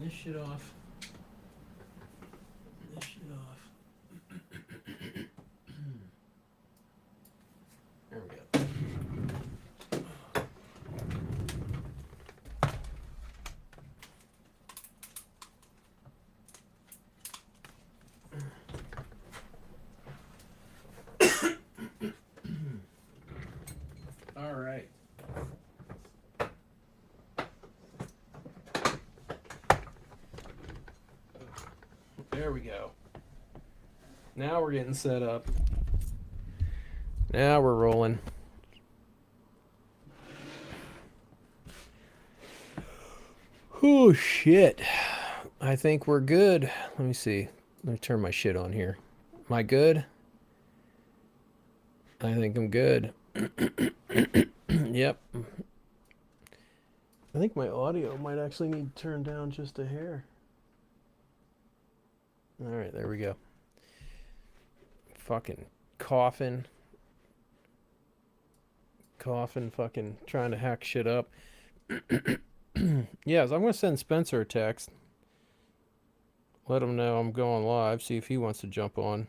this shit off. This shit off. There we go. All right. There we go. Now we're getting set up. Now we're rolling. Oh shit. I think we're good. Let me see. Let me turn my shit on here. Am I good? I think I'm good. Yep. I think my audio might actually need to turn down just a hair. All right, there we go. Fucking coughing, fucking trying to hack shit up. Yes, I'm gonna send Spencer a text. Let him know I'm going live. See if he wants to jump on.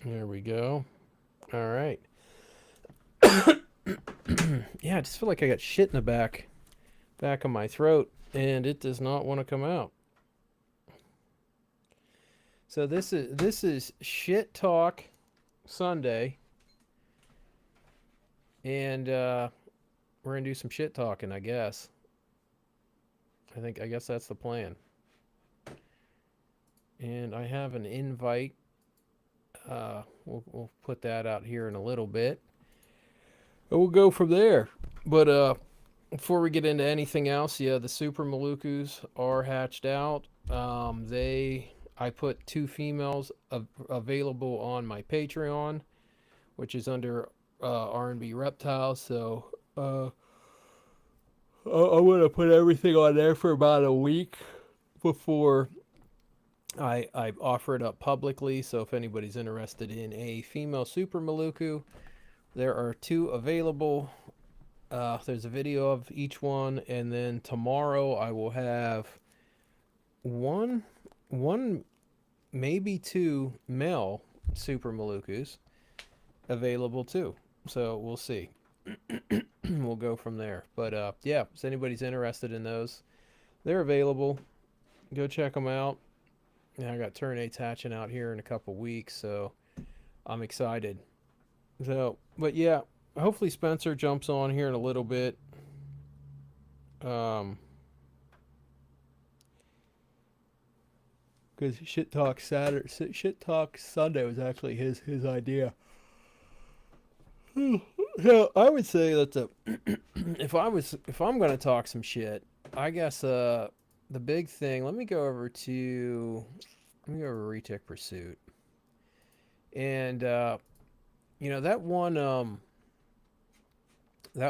There we go. All right. Yeah, I just feel like I got shit in the back of my throat, and it does not want to come out. So this is Shit Talk Sunday, and we're gonna do some shit talking, I guess. I guess that's the plan. And I have an invite. We'll put that out here in a little bit. And we'll go from there. But before we get into anything else, yeah, the Super Malukus are hatched out. I put 2 females available on my Patreon, which is under R&B Reptiles. So I'm gonna put everything on there for about a week before I offer it up publicly. So if anybody's interested in a female Super Maluku, there are 2 available. There's a video of each one, and then tomorrow I will have one, maybe 2 male Super Malukus available too. So we'll see. We'll go from there. But yeah, if anybody's interested in those, they're available. Go check them out. Yeah, I got Ternates hatching out here in a couple weeks, so I'm excited. So, but yeah, hopefully Spencer jumps on here in a little bit. Because Shit Talk Sunday was actually his idea. Yeah, I would say that if I'm gonna talk some shit, I guess the big thing. Let me go over Retic Pursuit, and that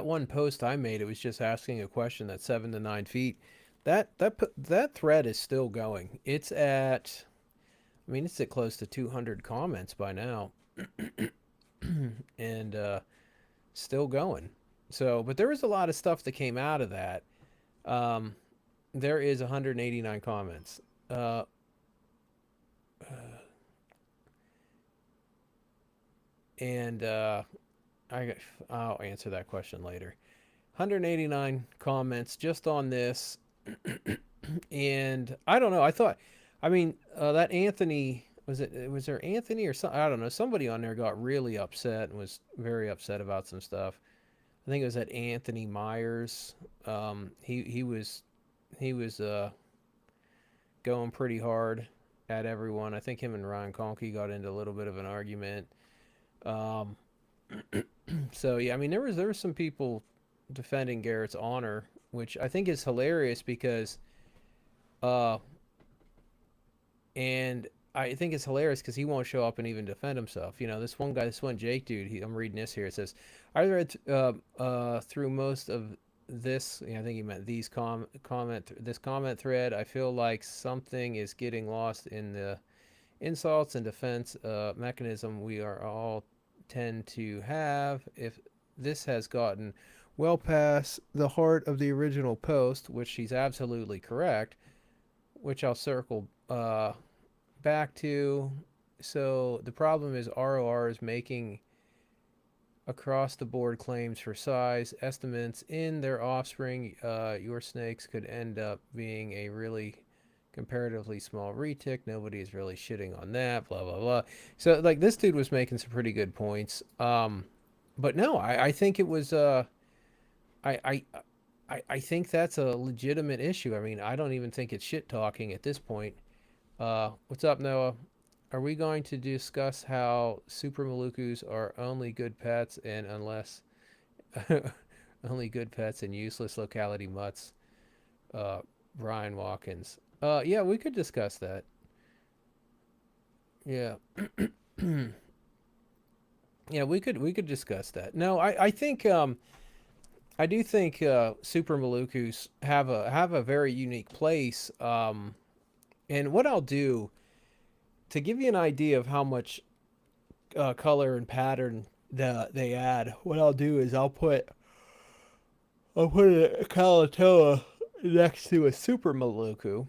one post I made. It was just asking a question that's 7 to 9 feet. That thread is still going. It's at close to 200 comments by now, and still going. So, but there was a lot of stuff that came out of that. There is 189 comments. And I'll answer that question later. 189 comments just on this, and I don't know. That Anthony was there Anthony or something? I don't know. Somebody on there got really upset and was very upset about some stuff. I think it was that Anthony Myers. He was going pretty hard at everyone. I think him and Ryan Conkey got into a little bit of an argument. So yeah, there was some people defending Garrett's honor, which I think is hilarious because, and I think it's hilarious because he won't show up and even defend himself. This one Jake dude. I'm reading this here. It says, I read through most of this. I think he meant this comment thread. I feel like something is getting lost in insults and defense mechanism we are all tend to have. If this has gotten well past the heart of the original post, which she's absolutely correct, which I'll circle back to. So the problem is ROR is making across the board claims for size estimates in their offspring. Your snakes could end up being a really comparatively small retic. Nobody is really shitting on that. Blah blah blah. So like this dude was making some pretty good points. But no, I think it was. I I. I think that's a legitimate issue. I mean, I don't even think it's shit talking at this point. What's up, Noah? Are we going to discuss how Super Malukus are only good pets and unless only good pets and useless locality mutts? Brian Watkins. Yeah, we could discuss that. Yeah. Yeah, we could discuss that. No, I think I do think Super Malukus have a very unique place. And what I'll do to give you an idea of how much color and pattern they add, what I'll do is I'll put a Kalatoa next to a Super Maluku,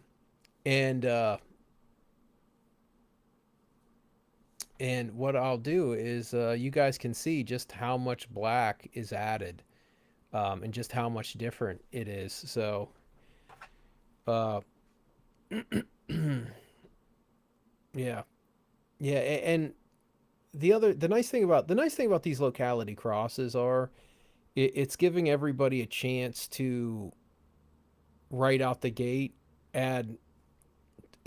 and what I'll do is you guys can see just how much black is added, and just how much different it is. So, uh, yeah, yeah, and the nice thing about these locality crosses are it's giving everybody a chance to right out the gate add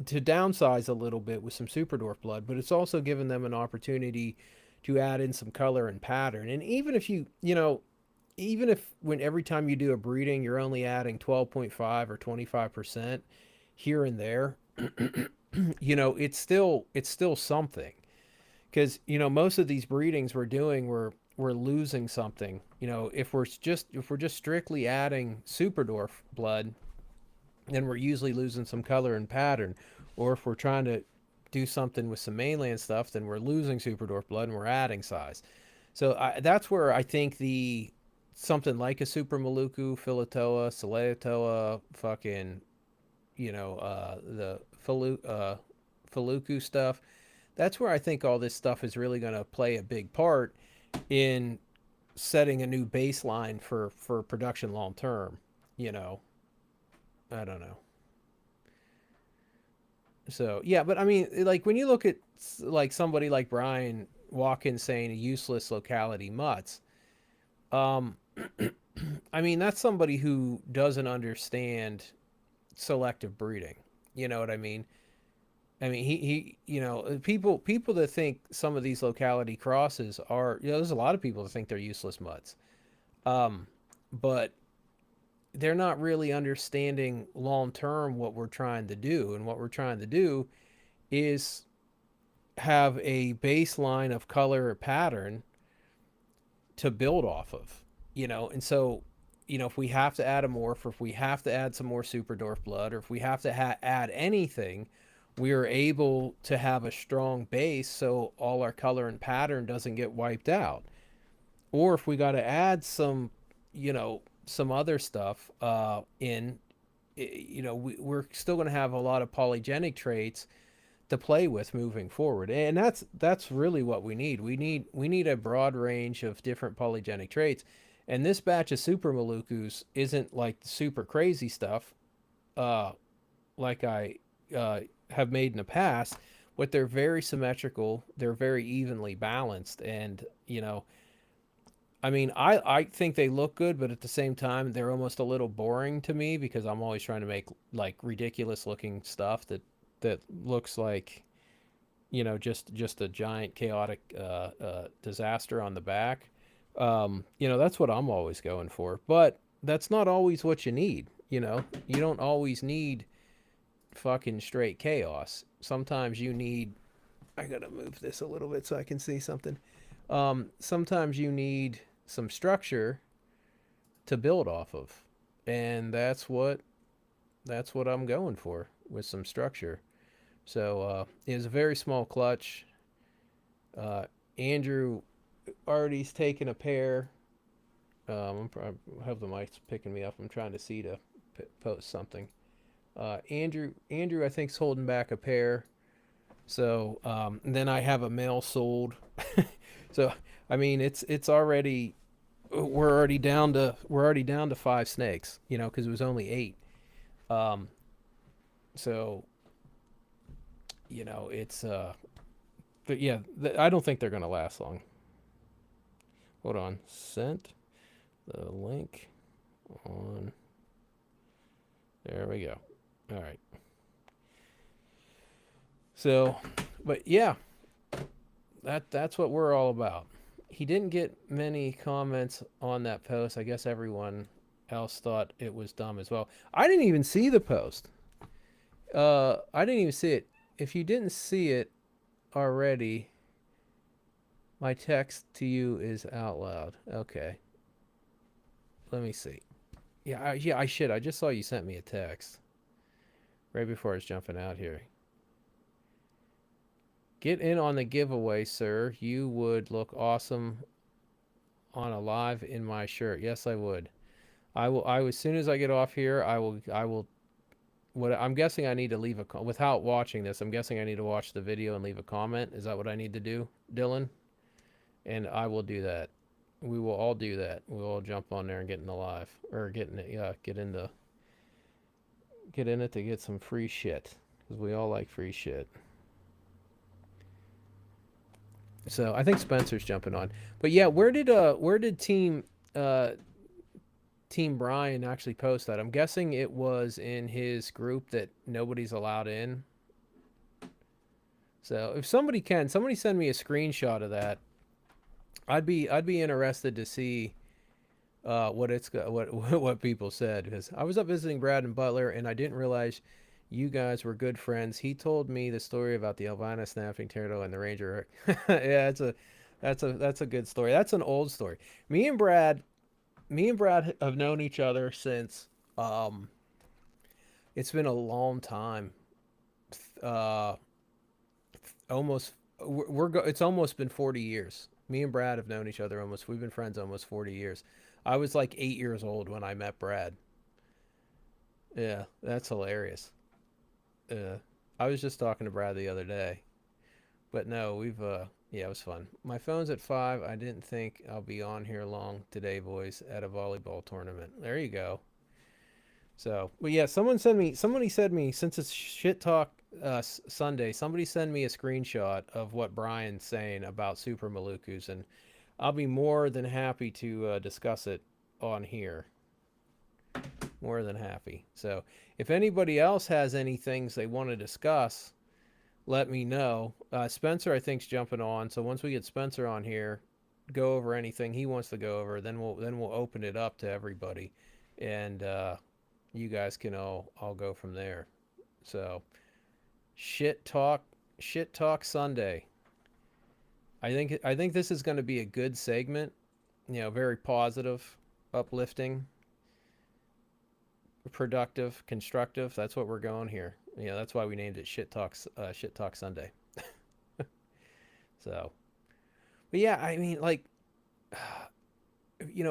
to downsize a little bit with some super dwarf blood, but it's also given them an opportunity to add in some color and pattern. And even if even if when every time you do a breeding you're only adding 12.5 or 25% here and there, it's still something. Because most of these breedings we're doing, we're losing something. If we're just strictly adding super dwarf blood, then we're usually losing some color and pattern. Or if we're trying to do something with some mainland stuff, then we're losing super dwarf blood and we're adding size. So that's where I think the something like a Super Maluku, Philatoa, Saleatoa, fucking, the Faluku stuff. That's where I think all this stuff is really going to play a big part in setting a new baseline for production long term. You know, I don't know. So yeah, but I mean, like when you look at like somebody like Brian Watkins saying a useless locality mutts, um, I mean that's somebody who doesn't understand selective breeding. You know what I mean? I mean, people that think some of these locality crosses are, there's a lot of people that think they're useless mutts, um, but they're not really understanding long term what we're trying to do, and what we're trying to do is have a baseline of color or pattern to build off of, and so if we have to add a morph, or if we have to add some more super dwarf blood, or if we have to add anything, we are able to have a strong base so all our color and pattern doesn't get wiped out. Or if we got to add some other stuff in, we're still going to have a lot of polygenic traits to play with moving forward, and that's really what we need. We need a broad range of different polygenic traits, and this batch of super Malukus isn't like the super crazy stuff, uh, like I have made in the past, but they're very symmetrical. They're very evenly balanced, and I mean, I think they look good, but at the same time, they're almost a little boring to me because I'm always trying to make like ridiculous looking stuff that looks like just a giant chaotic disaster on the back. That's what I'm always going for, but that's not always what you need. You don't always need fucking straight chaos. Sometimes you need. I gotta move this a little bit so I can see something. Sometimes you need some structure to build off of, and that's what I'm going for with some structure. So it was a very small clutch. Uh, Andrew already's taken a pair. I hope the mic's picking me up. I'm trying to see to post something. Andrew, I think's holding back a pair. So then I have a male sold. So I mean, it's already we're already down to 5 snakes. Because it was only 8. Um, so it's but yeah, I don't think they're gonna last long. Hold on, sent the link on. There we go. All right. So, but yeah, that's what we're all about. He didn't get many comments on that post. I guess everyone else thought it was dumb as well. I didn't even see the post. I didn't even see it. If you didn't see it already, my text to you is out loud. Okay. Let me see. Yeah, I should. I just saw you sent me a text right before I was jumping out here. Get in on the giveaway, sir. You would look awesome on a live in my shirt. Yes, I would. I will. As soon as I get off here, I will. What I'm guessing I need to leave without watching this. I'm guessing I need to watch the video and leave a comment. Is that what I need to do, Dylan? And I will do that. We will all do that. We'll all jump on there and get in the live or get in it. Yeah, get in it to get some free shit because we all like free shit. So I think Spencer's jumping on. But yeah, where did Team Brian actually post that? I'm guessing it was in his group that nobody's allowed in. So if somebody send me a screenshot of that. I'd be interested to see what people said because I was up visiting Brad and Butler and I didn't realize you guys were good friends. He told me the story about the albino snapping turtle and the ranger. Yeah, that's a good story. That's an old story. Me and Brad have known each other since it's been a long time. Uh, almost it's almost been 40 years. Me and Brad have known each other almost. We've been friends almost 40 years. I was like 8 years old when I met Brad. Yeah, that's hilarious. Uh, I was just talking to Brad the other day. But no, we've yeah, it was fun. My phone's at 5. I didn't think I'll be on here long today, boys, at a volleyball tournament. There you go. So, but yeah, somebody said me since it's shit talk Sunday. Somebody send me a screenshot of what Brian's saying about Super Malukus, and I'll be more than happy to discuss it on here. More than happy. So, if anybody else has any things they want to discuss, let me know. Spencer, I think's jumping on. So once we get Spencer on here, go over anything he wants to go over. Then we'll open it up to everybody, and you guys can all go from there. So shit talk, shit talk Sunday. I think this is going to be a good segment. Very positive, uplifting, productive, constructive. That's what we're going here. That's why we named it Shit Talk Sunday. So, but yeah, I mean, like,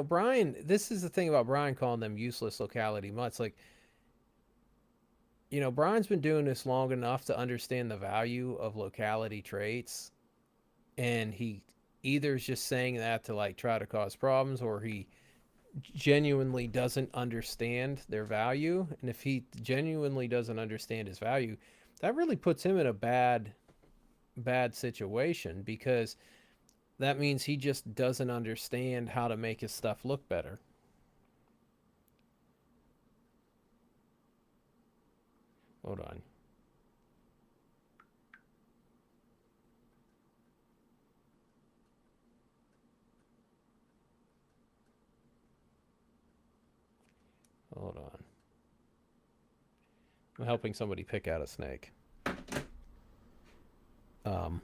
Brian. This is the thing about Brian calling them useless locality mutts. Like, Brian's been doing this long enough to understand the value of locality traits, and he either is just saying that to like try to cause problems, or he genuinely doesn't understand their value. And if he genuinely doesn't understand his value, that really puts him in a bad situation because that means he just doesn't understand how to make his stuff look better. Hold on. Hold on. I'm helping somebody pick out a snake. Um,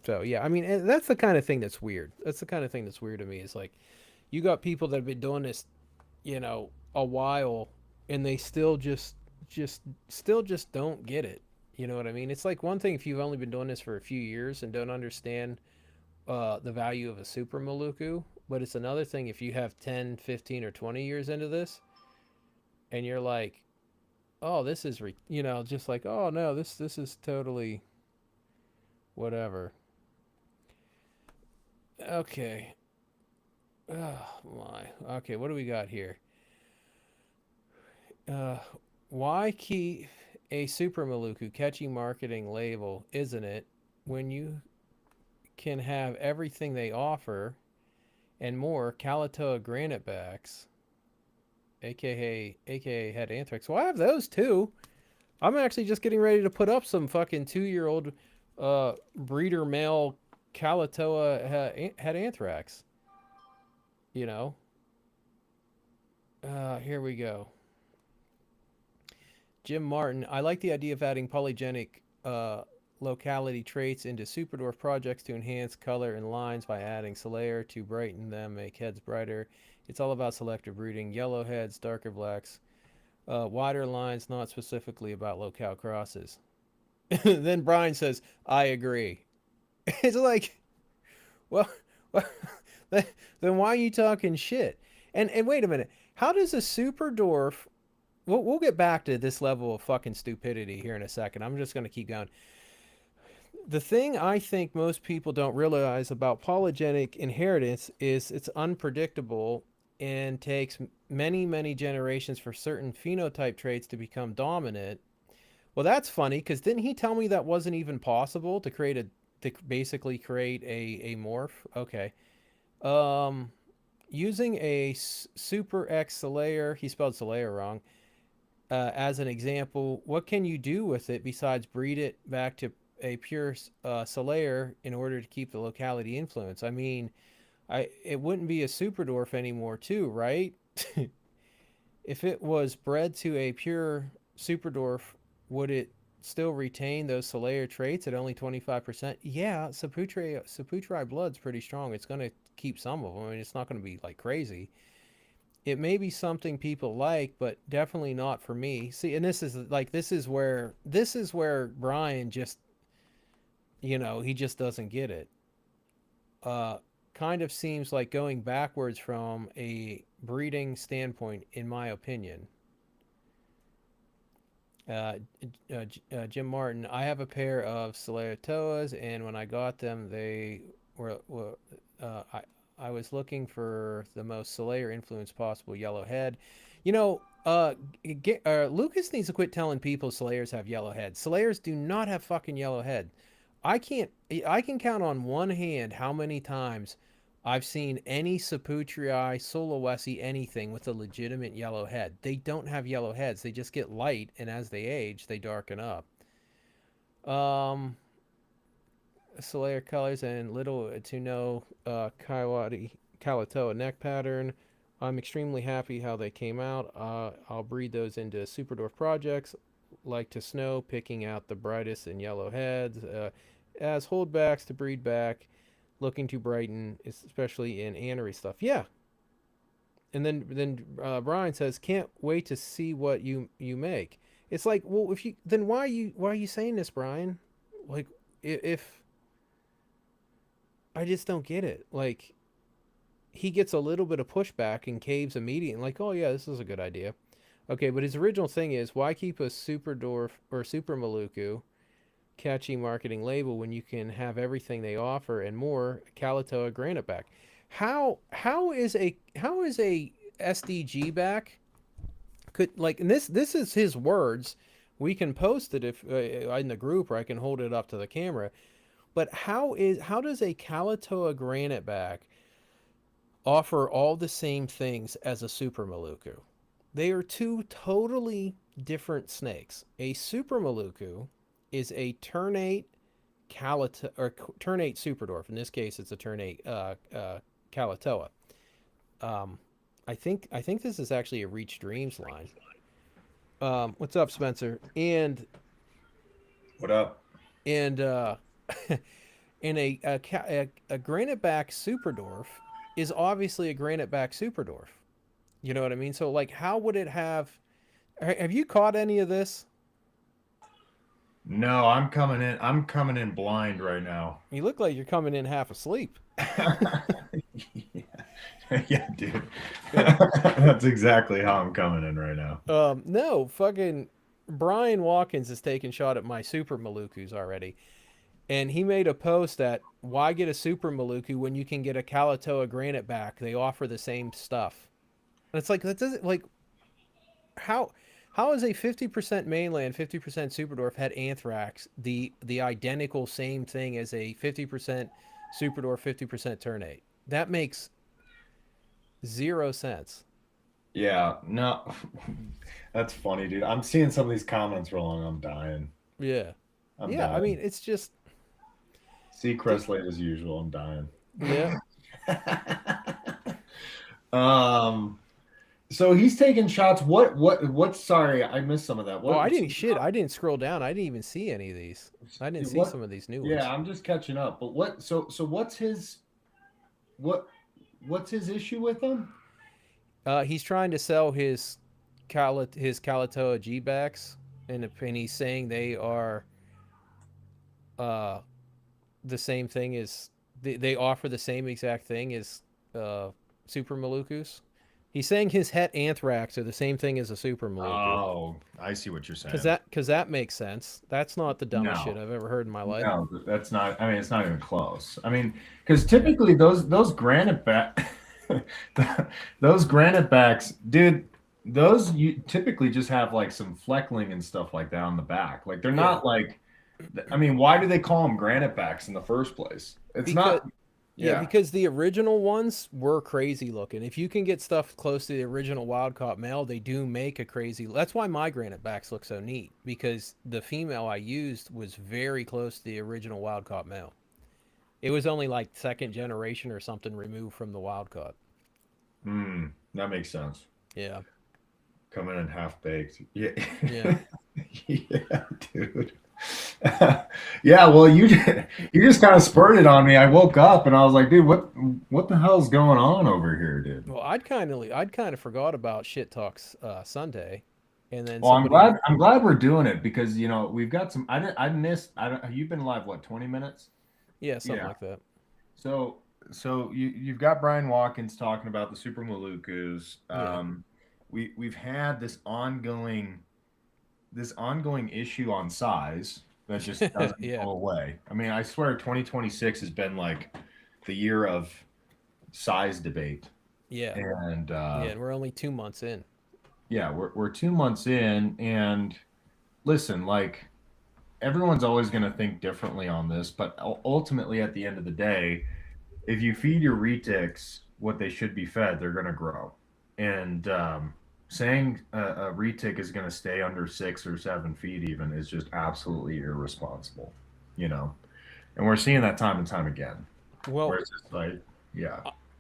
so yeah, I mean, that's the kind of thing that's weird. That's the kind of thing that's weird to me. Is like, you got people that have been doing this, a while, and they still just don't get it. You know what I mean? It's like one thing if you've only been doing this for a few years and don't understand the value of a Super Maluku, but it's another thing if you have 10, 15, or 20 years into this and you're like, oh, this is, just like, oh no, this is totally whatever. Okay. Oh my. Okay, what do we got here? Uh, why keep a Super Maluku catchy marketing label, isn't it, when you can have everything they offer and more Kalatoa granite backs, aka head anthrax. Well, I have those too. I'm actually just getting ready to put up some fucking 2-year-old breeder male Kalatoa head anthrax. You know. Here we go. Jim Martin. I like the idea of adding polygenic locality traits into Superdwarf projects to enhance color and lines by adding Solaire to brighten them, make heads brighter. It's all about selective breeding. Yellow heads, darker blacks, wider lines, not specifically about locale crosses. Then Brian says, I agree. It's like, well, well then why are you talking shit? And wait a minute. How does a super dwarf? We'll get back to this level of fucking stupidity here in a second. I'm just going to keep going. The thing I think most people don't realize about polygenic inheritance is it's unpredictable and takes many, many generations for certain phenotype traits to become dominant. Well, that's funny because didn't he tell me that wasn't even possible to basically create a morph? Okay. Um, using a Super X Solaire, he spelled Solaire wrong, as an example, what can you do with it besides breed it back to a pure Solaire in order to keep the locality influence? I mean, it wouldn't be a super dwarf anymore, too, right? If it was bred to a pure super dwarf, would it still retain those Solaire traits at only 25%? Yeah, Saputri blood's pretty strong. It's going to keep some of them. I mean, it's not going to be like crazy. It may be something people like, but definitely not for me. See, and this is where Brian just, he just doesn't get it. Uh, Kind of seems like going backwards from a breeding standpoint, in my opinion. Uh, Jim Martin, I have a pair of Solaire, and when I got them, they were uh, I, I was looking for the most Solaire influence possible yellow head. You know, Lucas needs to quit telling people Slayers have yellow heads. Slayers do not have fucking yellow head. I can count on one hand how many times I've seen any Saputrii, Solowesi, anything with a legitimate yellow head. They don't have yellow heads. They just get light, and as they age, they darken up. Um, Solaire colors and little to no Kalatoa neck pattern. I'm extremely happy how they came out. I'll breed those into Superdwarf projects, like to snow, picking out the brightest and yellow heads, as holdbacks to breed back, looking to brighten, especially in anery stuff. Yeah. And then Brian says, "Can't wait to see what you make." It's like, well, if you then why are you saying this, Brian? Like, if I just don't get it. Like, he gets a little bit of pushback and caves immediately. Like, oh yeah, this is a good idea. Okay, but his original thing is, why keep a super dwarf or super Maluku catchy marketing label when you can have everything they offer and more Kalatoa granite back? How is a SDG back could like, and this is his words. We can post it if in the group, or I can hold it up to the camera. But how does a Kalatoa granite back offer all the same things as a Super Maluku? They are two totally different snakes. A Super Maluku is a ternate ternate Superdwarf. In this case, it's a ternate Kalatoa. Um, I think this is actually a Reach Dreams line. What's up, Spencer? What up? And and a granite back Superdwarf is obviously a granite back Superdwarf. You know what I mean? So like, how would it have? Have you caught any of this? No, I'm coming in. I'm coming in blind right now. You look like you're coming in half asleep. Yeah, yeah, dude. Yeah. That's exactly how I'm coming in right now. No, fucking Brian Watkins has taken shot at my Super Malukus already. And he made a post that why get a Super Maluku when you can get a Kalatoa Granite back? They offer the same stuff. And it's like that doesn't like how how is a 50% mainland, 50% Superdorf had anthrax the identical same thing as a 50% Superdorf, 50% Ternate? That makes zero sense. Yeah, no, that's funny, dude. I'm seeing some of these comments wrong. I'm dying. Yeah. I'm Yeah, I mean dying. it's just Seacrest late as usual. I'm dying. yeah. um, so he's taking shots. What? Sorry, I missed some of that. Oh, What? I didn't shit. I didn't scroll down. I didn't even see any of these. I didn't see What? some of these new Yeah, ones. I'm just catching up. But what? So what? What's his issue with them? He's trying to sell his Kalatoa G backs, and he's saying they are uh, the same thing as they offer the same exact thing as uh, Super Malukus. He's saying his Het Anthrax are the same thing as a Super Maluku. Oh, I see what you're Cause saying. that makes sense. That's not the dumbest shit No, I've ever heard in my life. no, that's not. I mean, it's not even close. I mean, because Yeah. typically those granite back, those granite backs, dude. Those you typically just have like some fleckling and stuff like that on the back. Like they're Yeah. not like. I mean, why do they call them granite backs in the first place? It's Because not. Yeah, Yeah. because the original ones were crazy looking. If you can get stuff close to the original wild caught male, they do make a crazy. That's why my granite backs look so neat because the female I used was very close to the original wild caught male. It was only like second generation or something removed from the wild caught. That makes sense. Yeah, Coming in half baked. Yeah. yeah. Yeah, dude. Yeah, well, you just kind of spurred it on me. I woke up and I was like, dude, what the hell's going on over here, dude? Well, I'd kind of forgot about shit talks Sunday, and then Well, I'm somebody, glad I'm glad we're doing it because we've got some. I missed. I don't. You've been live what 20 minutes? yeah, something Yeah. like that. So you've got Brian Watkins talking about the Super Malukas. Yeah, We've had this ongoing issue on size that just doesn't yeah, go away. I mean, I swear 2026 has been like the year of size debate. yeah, And yeah. And we're only 2 months in. yeah, we're 2 months in. And listen, like everyone's always going to think differently on this, but ultimately, at the end of the day, if you feed your retics what they should be fed, they're going to grow. And saying a retic is going to stay under 6 or 7 feet even is just absolutely irresponsible, you know. And we're seeing that time and time again, where Well, it's just like, yeah,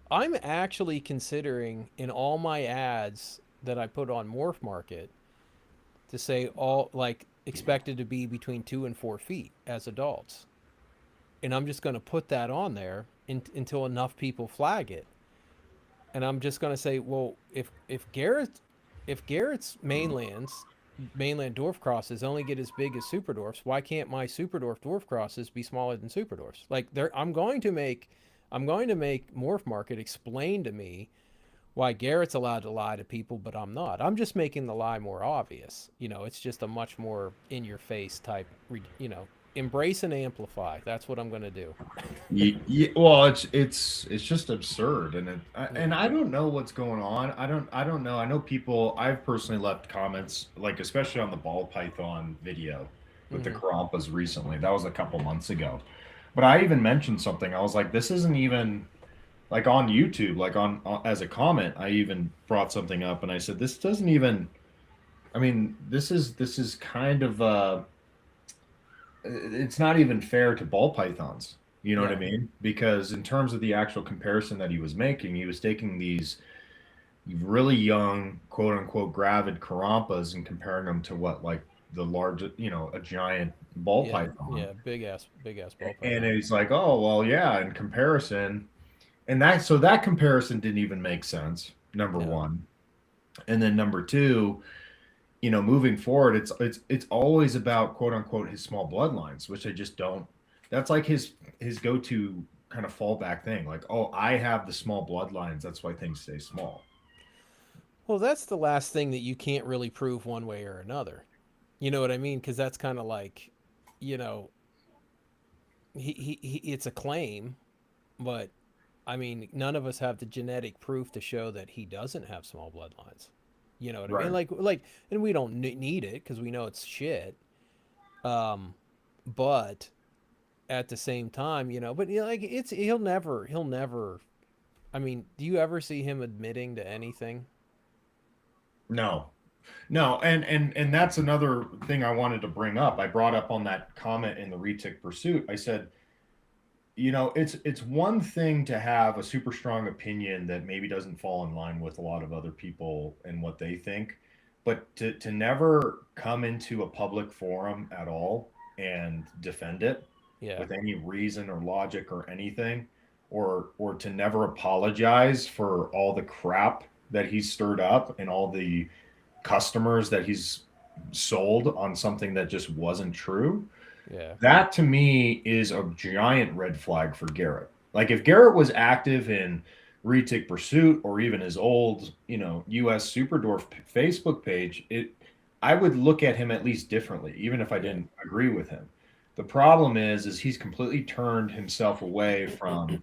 I'm actually considering in all my ads that I put on Morph Market to say all like expected to be between 2 and 4 feet as adults. And I'm just going to put that on there until enough people flag it. And I'm just going to say, well, if Garrett's mainland dwarf crosses only get as big as super dwarfs, why can't my super dwarf crosses be smaller than super dwarfs? Like I'm going to make Morph Market explain to me why Garrett's allowed to lie to people, but I'm not. I'm just making the lie more obvious. It's just a much more in your face type, embrace and amplify. That's what I'm going to do. well, it's just absurd, and Yeah. I don't know what's going on. I don't know. I know people. I've personally left comments, like especially on the ball python video with the Mm-hmm. Karampas recently. That was a couple months ago. But I even mentioned something. I was like, this isn't even like on YouTube, like as a comment. I even brought something up, and I said, this doesn't even. I mean, this is kind of it's not even fair to ball pythons. You know what I Yeah. mean? Because in terms of the actual comparison that he was making, he was taking these really young, quote unquote, gravid Karampas and comparing them to what, like the largest, a giant ball Yeah. python. Yeah. Big ass ball And python. it's like, oh, well, yeah, in comparison. And that comparison didn't even make sense, number No. one. And then number two, moving forward, it's always about quote unquote his small bloodlines, which I just don't. That's like his go to kind of fallback thing. Like, oh, I have the small bloodlines. That's why things stay small. Well, that's the last thing that you can't really prove one way or another. You know what I mean? Because that's kind of like, you know, it's a claim, but I mean, none of us have the genetic proof to show that he doesn't have small bloodlines. You know what I mean? Right. And we don't need it because we know it's shit. Um, but at the same time, but like he'll never. I mean, do you ever see him admitting to anything? No, no, and that's another thing I wanted to bring up. I brought up on that comment in the Retic Pursuit. I said, it's one thing to have a super strong opinion that maybe doesn't fall in line with a lot of other people and what they think, but to never come into a public forum at all and defend it Yeah, with any reason or logic or anything, or to never apologize for all the crap that he's stirred up and all the customers that he's sold on something that just wasn't true. yeah, That to me is a giant red flag for Garrett. Like if Garrett was active in Retic Pursuit or even his old, US Superdorf Facebook page, I would look at him at least differently, even if I yeah, didn't agree with him. The problem is he's completely turned himself away from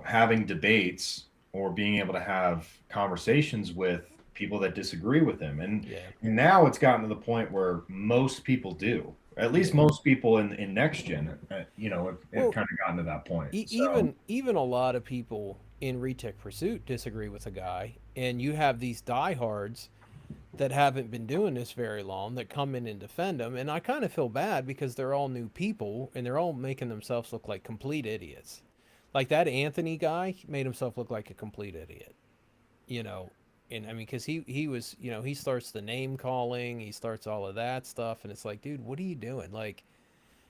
having debates or being able to have conversations with people that disagree with him. And yeah, now it's gotten to the point where most people do. At least yeah. most people in next gen, have Well, kind of gotten to that point. So even a lot of people in Retech Pursuit disagree with the guy, and you have these diehards that haven't been doing this very long that come in and defend him, and I kind of feel bad because they're all new people and they're all making themselves look like complete idiots. Like that Anthony guy made himself look like a complete idiot, you know. And I mean, because he was, he starts the name calling, he starts all of that stuff, and it's like, dude, what are you doing? Like,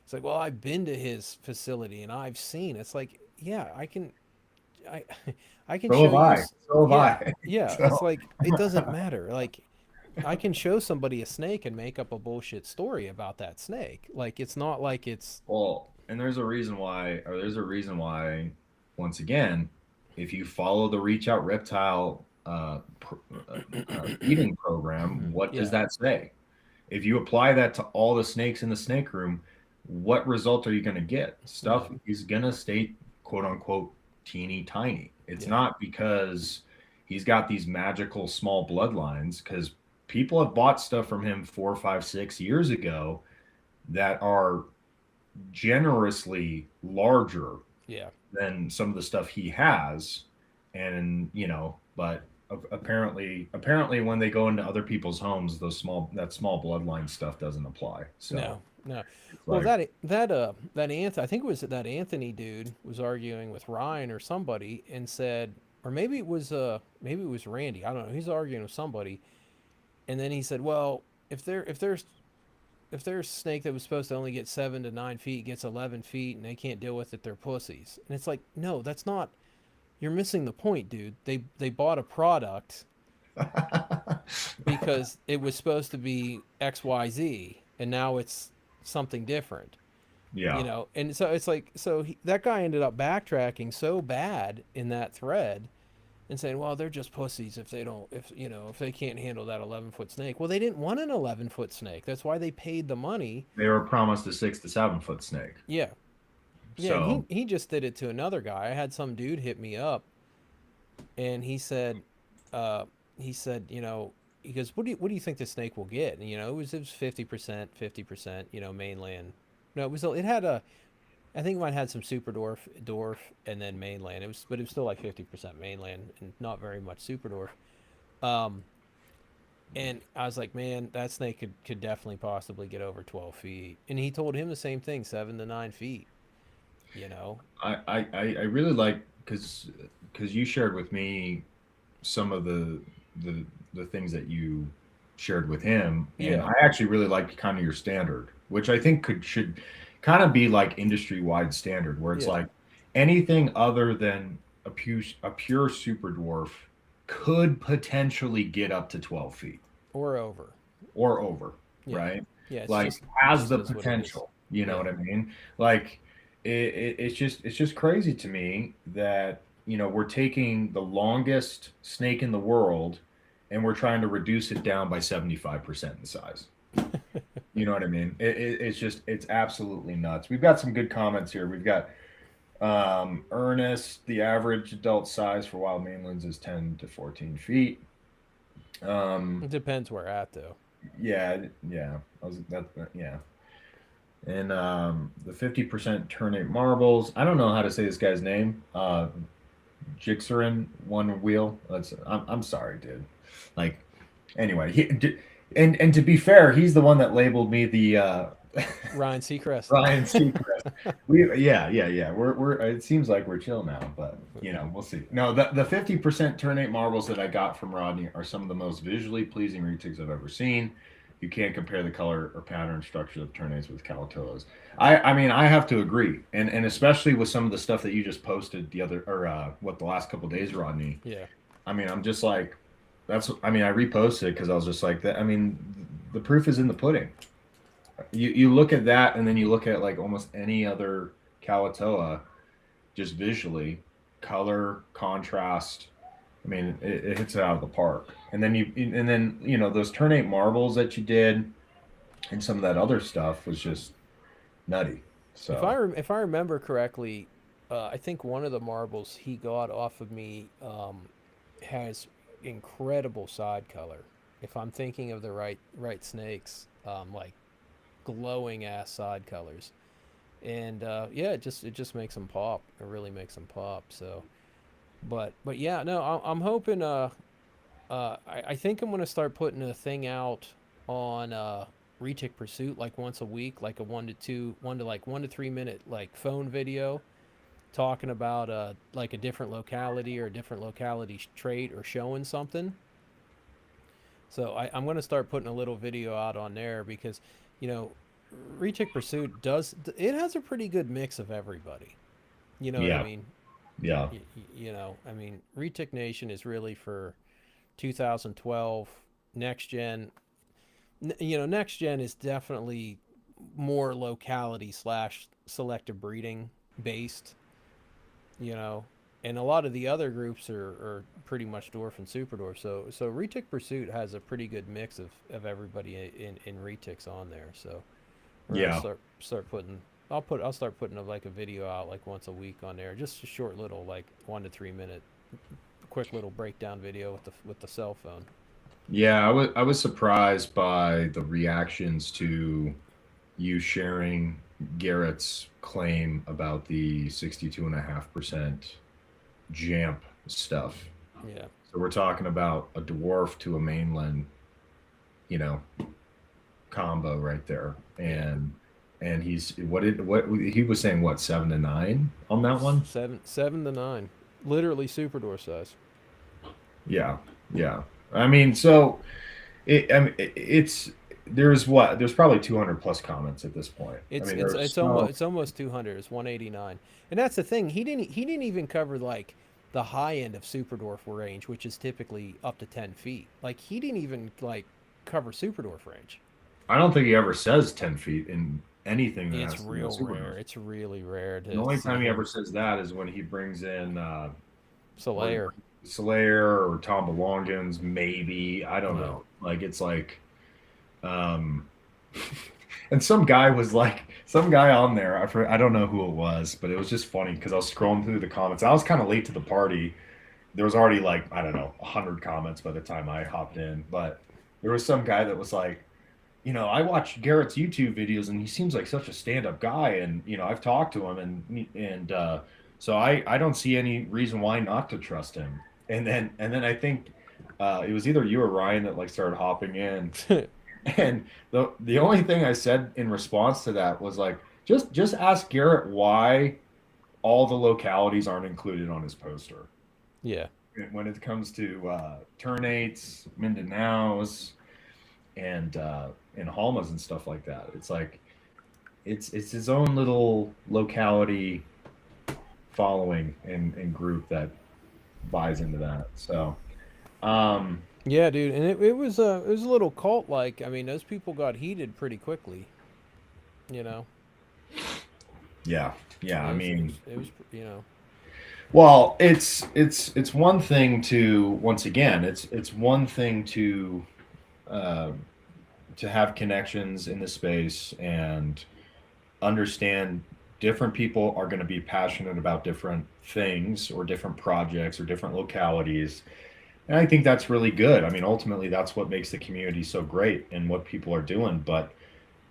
it's like, well, I've been to his facility and I've seen. It's like, yeah, I, I can so show have you. I. So have Yeah, I. yeah. It's So like it doesn't matter. Like, I can show somebody a snake and make up a bullshit story about that snake. Like, it's not like it's. well, and there's a reason why, once again, if you follow the Reach Out Reptile feeding program, what does Yeah, that say? If you apply that to all the snakes in the snake room, what result are you going to get? yeah, Stuff is going to stay quote unquote teeny tiny. It's yeah, not because he's got these magical small bloodlines, because people have bought stuff from him 4, 5, 6 years ago that are generously larger yeah. than some of the stuff he has. And but apparently when they go into other people's homes, that small bloodline stuff doesn't apply. So No, no. it's Well, like, that Anthony, I think it was that Anthony dude was arguing with Ryan or somebody and said, or maybe it was Randy. I don't know. He's arguing with somebody, and then he said, well, if there's a snake that was supposed to only get 7 to 9 feet gets 11 feet and they can't deal with it, they're pussies. And it's like, no, that's not. You're missing the point, dude. They bought a product because it was supposed to be XYZ, and now it's something different. yeah, And so it's like, that guy ended up backtracking so bad in that thread and saying, well, they're just pussies if they don't, if they can't handle that 11-foot snake. Well, they didn't want an 11-foot snake. That's why they paid the money. they were promised a 6 to 7 foot snake. Yeah. Yeah. And he, So he just did it to another guy. I had some dude hit me up and uh, he said, he goes, what do you think the snake will get? And, it was 50%, 50%, mainland. No, it had I think mine had some super dwarf, and then mainland. But it was still like 50% mainland and not very much super dwarf. Um, and I was like, man, that snake could definitely possibly get over 12 feet. And he told him the same thing, 7 to 9 feet. You know? I really like, because you shared with me some of the the things that you shared with him, and Yeah, I actually really liked kind of your standard, which I think should kind of be like industry wide standard, where it's yeah, like anything other than a pure super dwarf could potentially get up to 12 feet or over. or over, Yeah, right? yeah. Like It has just the is what it is. potential. You know Yeah, what I mean? Like it's just crazy to me that we're taking the longest snake in the world and we're trying to reduce it down by 75% in size. You know what I mean? It's just it's absolutely nuts. We've got some good comments here. We've got Ernest, the average adult size for wild mainlands is 10 to 14 feet. it depends where at though. Yeah, yeah. Yeah. And the 50% ternate marbles. I don't know how to say this guy's name. Jixerin one wheel. I'm sorry, dude. Like anyway, and to be fair, he's the one that labeled me the Ryan Seacrest. Ryan Seacrest. Yeah. We're it seems like we're chill now, but we'll see. No, the 50% ternate marbles that I got from Rodney are some of the most visually pleasing retics I've ever seen. You can't compare the color or pattern structure of ternates with Calatoas. I mean I have to agree, and especially with some of the stuff that you just posted the last couple of days, Rodney. Yeah. I mean I'm just like I mean I reposted it because I was just like that. I mean the proof is in the pudding. You look at that and then you look at like almost any other Kalatoa, just visually, color, contrast. I mean, it hits it out of the park. And then those ternate marbles that you did, and some of that other stuff was just nutty. So If I remember correctly, I think one of the marbles he got off of me has incredible side color. If I'm thinking of the right snakes, like glowing ass side colors, and yeah, it just makes them pop. It really makes them pop. So, but yeah, no, I'm hoping. I think I'm gonna start putting a thing out on Retic Pursuit like once a week, like a 1 to 3 minute like phone video talking about like a different locality or a different locality trait or showing something. So I'm gonna start putting a little video out on there because, you know, Retic Pursuit does it has a pretty good mix of everybody. You know what I yeah, mean? yeah, I mean, Retic Nation is really for 2012 next gen. Next gen is definitely more locality slash selective breeding based. You know, and a lot of the other groups are pretty much dwarf and super dwarf. So Retic Pursuit has a pretty good mix of everybody in Retics on there. So we're gonna yeah. start putting. I'll start putting like a video out like once a week on there, just a short little like 1 to 3 minute, quick little breakdown video with the cell phone. Yeah, I was surprised by the reactions to you sharing Garrett's claim about the 62.5% Jamp stuff. Yeah, So we're talking about a dwarf to a mainland, you know, combo right there. yeah. And he's what he was saying, what, 7 to 9 on that one? Seven to nine, literally super door size. Yeah. Yeah. I mean, so it's there's probably 200 plus comments at this point. I mean, there's so It's almost 200. It's 189, and that's the thing. He didn't even cover like the high end of super dwarf range, which is typically up to 10 feet. Like he didn't even like cover super dwarf range. I don't think he ever says 10 feet in anything that It's has to do with real Superdome. rare. It's really rare The to only see time he ever him. says that is when he brings in what Slayer. Slayer or Tom Belongans, maybe. I don't Yeah. know. Like it's like um and some guy on there, I don't know who it was, but it was just funny because I was scrolling through the comments. I was kind of late to the party. There was already like, I don't know, 100 comments by the time I hopped in, but there was some guy that was like, I watch Garrett's YouTube videos and he seems like such a stand-up guy, and I've talked to him, and so I don't see any reason why not to trust him. And then I think it was either you or Ryan that like started hopping in, and the only thing I said in response to that was like, just ask Garrett why all the localities aren't included on his poster Yeah. when it comes to Ternates, Mindanaos, and Halmas and stuff like that. It's like it's his own little locality following and group that buys into that. So Um, Yeah, dude, and it was a little cult like. I mean, those people got heated pretty quickly. You know, yeah, yeah. I mean, it was well, it's one thing to once again, it's one thing uh, to have connections in the space and understand different people are going to be passionate about different things or different projects or different localities. And I think that's really good. I mean, ultimately, that's what makes the community so great and what people are doing. But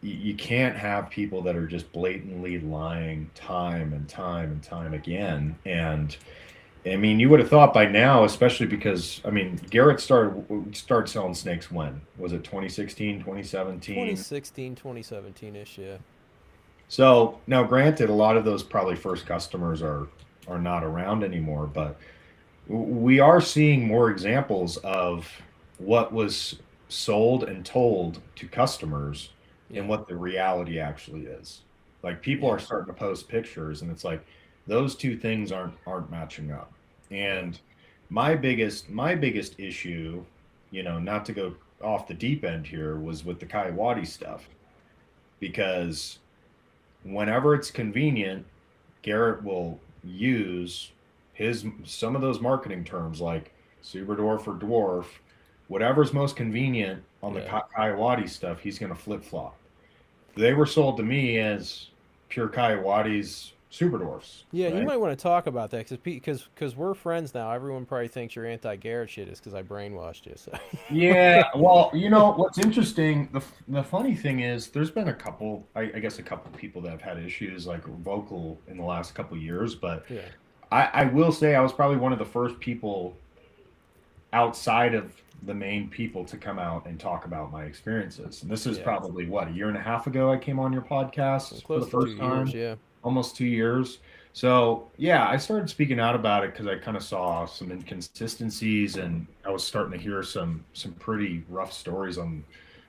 you can't have people that are just blatantly lying time and time and time again. And I mean, you would have thought by now, especially because I mean, Garrett started selling snakes when? Was it 2016, 2017? 2016, 2017 ish. Yeah, So now, granted, a lot of those probably first customers are not around anymore, but we are seeing more examples of what was sold and told to customers and yeah, what the reality actually is. Like people yeah, are starting to post pictures, and it's like those two things aren't matching up. yeah, And my biggest issue, not to go off the deep end here, was with the Kaiwadi stuff because whenever it's convenient, Garrett will use his some of those marketing terms like super dwarf or dwarf, whatever's most convenient on the yeah. Kaiwadi stuff. He's going to flip flop. They were sold to me as pure Kaiwadi's super dwarfs, Yeah, and you right? might want to talk about that because we're friends now. Everyone probably thinks you're anti Garrett shit is because I brainwashed you. So Yeah, well, what's interesting, the funny thing is, there's been a couple, I guess, a couple people that have had issues like vocal in the last couple years, but yeah, I will say I was probably one of the first people outside of the main people to come out and talk about my experiences. And this is yeah, probably what, a year and a half ago I came on your podcast for the close to two first years. time, Yeah, almost 2 years. So yeah, I started speaking out about it because I kind of saw some inconsistencies and I was starting to hear some pretty rough stories on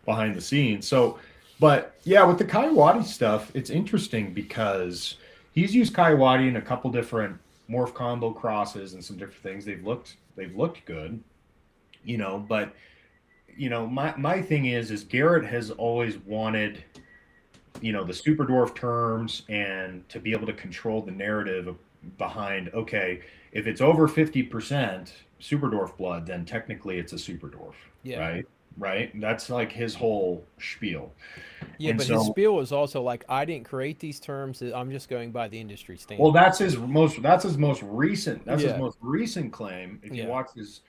behind the scenes. So, but yeah, with the Kaiwadi stuff, it's interesting because he's used Kaiwadi in a couple different morph combo crosses and some different things. They've looked good, but my thing is Garrett has always wanted, the super dwarf terms and to be able to control the narrative behind, okay, if it's over 50% super dwarf blood, then technically it's a super dwarf, yeah, right? Right? That's like his whole spiel. yeah. And But his so, spiel was also like, I didn't create these terms. I'm just going by the industry well, standards. that's his Yeah, most recent claim. If you yeah, watch his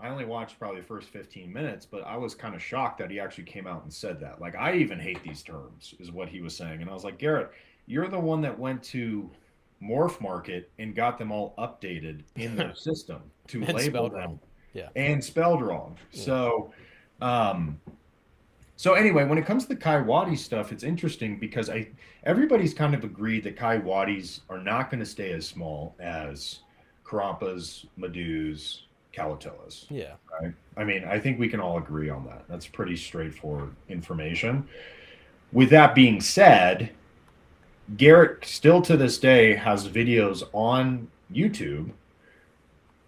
I only watched probably the first 15 minutes, but I was kind of shocked that he actually came out and said that. Like, I even hate these terms, is what he was saying. And I was like, Garrett, you're the one that went to Morph Market and got them all updated in their system to and label spelled wrong. them Yeah, and spelled wrong. yeah, Um, so anyway, when it comes to the Kaiwadi stuff, it's interesting because everybody's kind of agreed that Kaiwadis are not going to stay as small as Karampas, Madus, Kalatoas. yeah, Right? I mean, I think we can all agree on that. That's pretty straightforward information. With that being said, Garrett still to this day has videos on YouTube.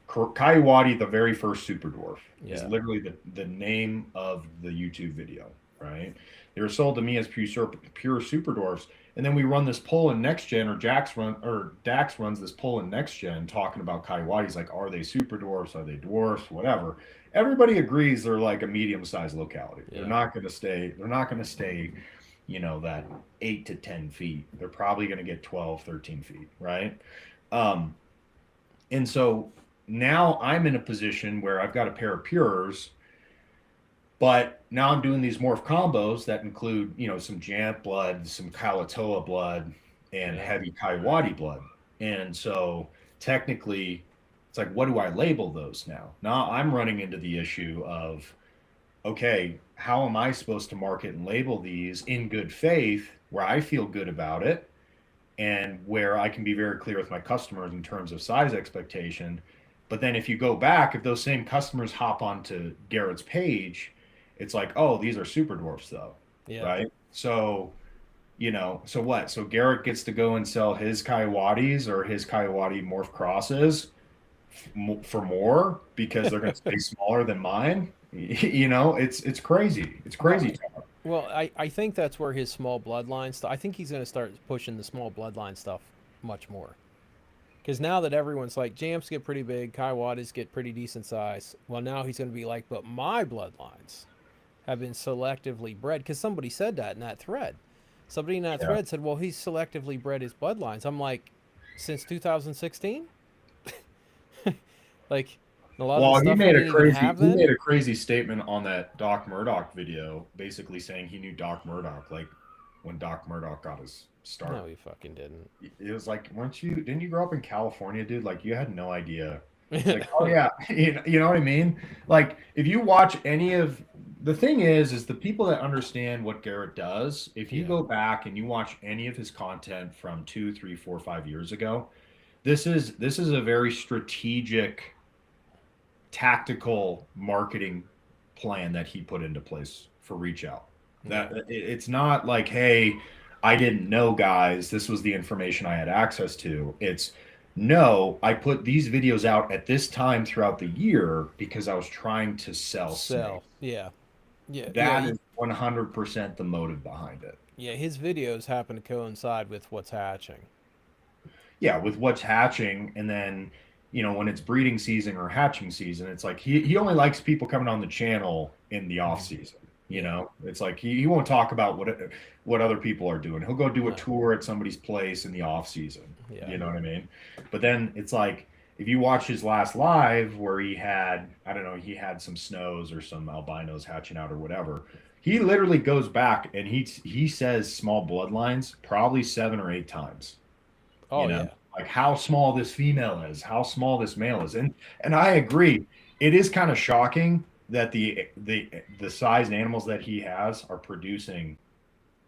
Kaiwadi, the very first super dwarf, is yeah, literally the name of the YouTube video, right? They were sold to me as pure super dwarfs, and then we run this poll in next gen, or Dax runs this poll in next gen talking about Kaiwadis, like, are they super dwarfs, are they dwarfs, whatever. Everybody agrees they're like a medium sized locality. They're yeah, not going to stay. They're not going to stay. That 8 to 10 feet. They're probably going to get 12, 13 feet, right? Um, and so now I'm in a position where I've got a pair of pures, but now I'm doing these morph combos that include, some Jant blood, some Kalatoa blood, and yeah, heavy Kaiwadi blood. And so technically, it's like, what do I label those now? Now I'm running into the issue of, okay, how am I supposed to market and label these in good faith where I feel good about it and where I can be very clear with my customers in terms of size expectation. But then if you go back, if those same customers hop onto Garrett's page, it's like, oh, these are super dwarfs though, yeah. right? So, so what? So Garrett gets to go and sell his Kaiwadis or his Kaiwadi morph crosses for more because they're going to stay smaller than mine. You know, it's crazy. It's Well, crazy. well, I think that's where his small bloodline stuff. I think he's going to start pushing the small bloodline stuff much more. Because now that everyone's like, Jamps get pretty big, Kaiwatas get pretty decent size. Well, now he's going to be like, but my bloodlines have been selectively bred. Because somebody said that in that thread. Somebody in that Yeah. thread said, well, he's selectively bred his bloodlines. I'm like, since 2016? Like, a lot of the Well, stuff he didn't even have he made then? a crazy statement on that Doc Murdoch video, basically saying he knew Doc Murdoch, like when Doc Murdoch got his No, start. he fucking didn't. It was like, didn't you grow up in California, dude? Like you had no idea. He's like, oh yeah, you know what I mean? Like if you watch any of the thing is the people that understand what Garrett does, if you Yeah. go back and you watch any of his content from 2, 3, 4, 5 years ago, this is a very strategic tactical marketing plan that he put into place for reach out. Yeah. It's not like, hey, I didn't know, guys, this was the information I had access to. It's no, I put these videos out at this time throughout the year because I was trying to sell snake. Sell. Yeah. Yeah. Yeah. That is 100% the motive behind it. Yeah. His videos happen to coincide with what's hatching. Yeah, with what's hatching, and then when it's breeding season or hatching season, it's like he only likes people coming on the channel in the off Mhm. season. Yeah. It's like he won't talk about what other people are doing. He'll go do a No. tour at somebody's place in the off season. Yeah. You know what I mean? But then it's like if you watch his last live where he had, I don't know, he had some snows or some albinos hatching out or whatever. He literally goes back and he says small bloodlines probably 7 or 8 times. Oh yeah. Like how small this female is, how small this male is. And I agree. It is kind of shocking that the size animals that he has are producing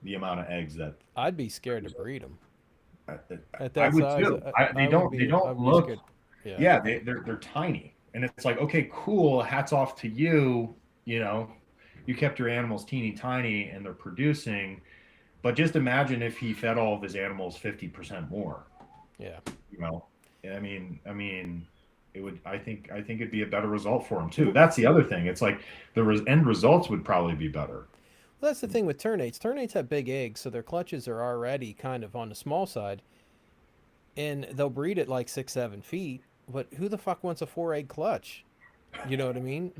the amount of eggs that I'd be scared to breed them I, at I that would size. too. I would They be. don't I'd be look. scared. Yeah. Yeah, they're tiny, and it's like, okay, cool. Hats off to you. You know, you kept your animals teeny tiny, and they're producing. But just imagine if he fed all of his animals 50% more. Yeah. You know, I mean, it would. I think it'd be a better result for him too. That's the other thing. It's like the end results would probably be better. Well, that's the thing with ternates. Ternates have big eggs, so their clutches are already kind of on the small side, and they'll breed at like 6, 7 feet. But who the fuck wants a 4 egg clutch? You know what I mean?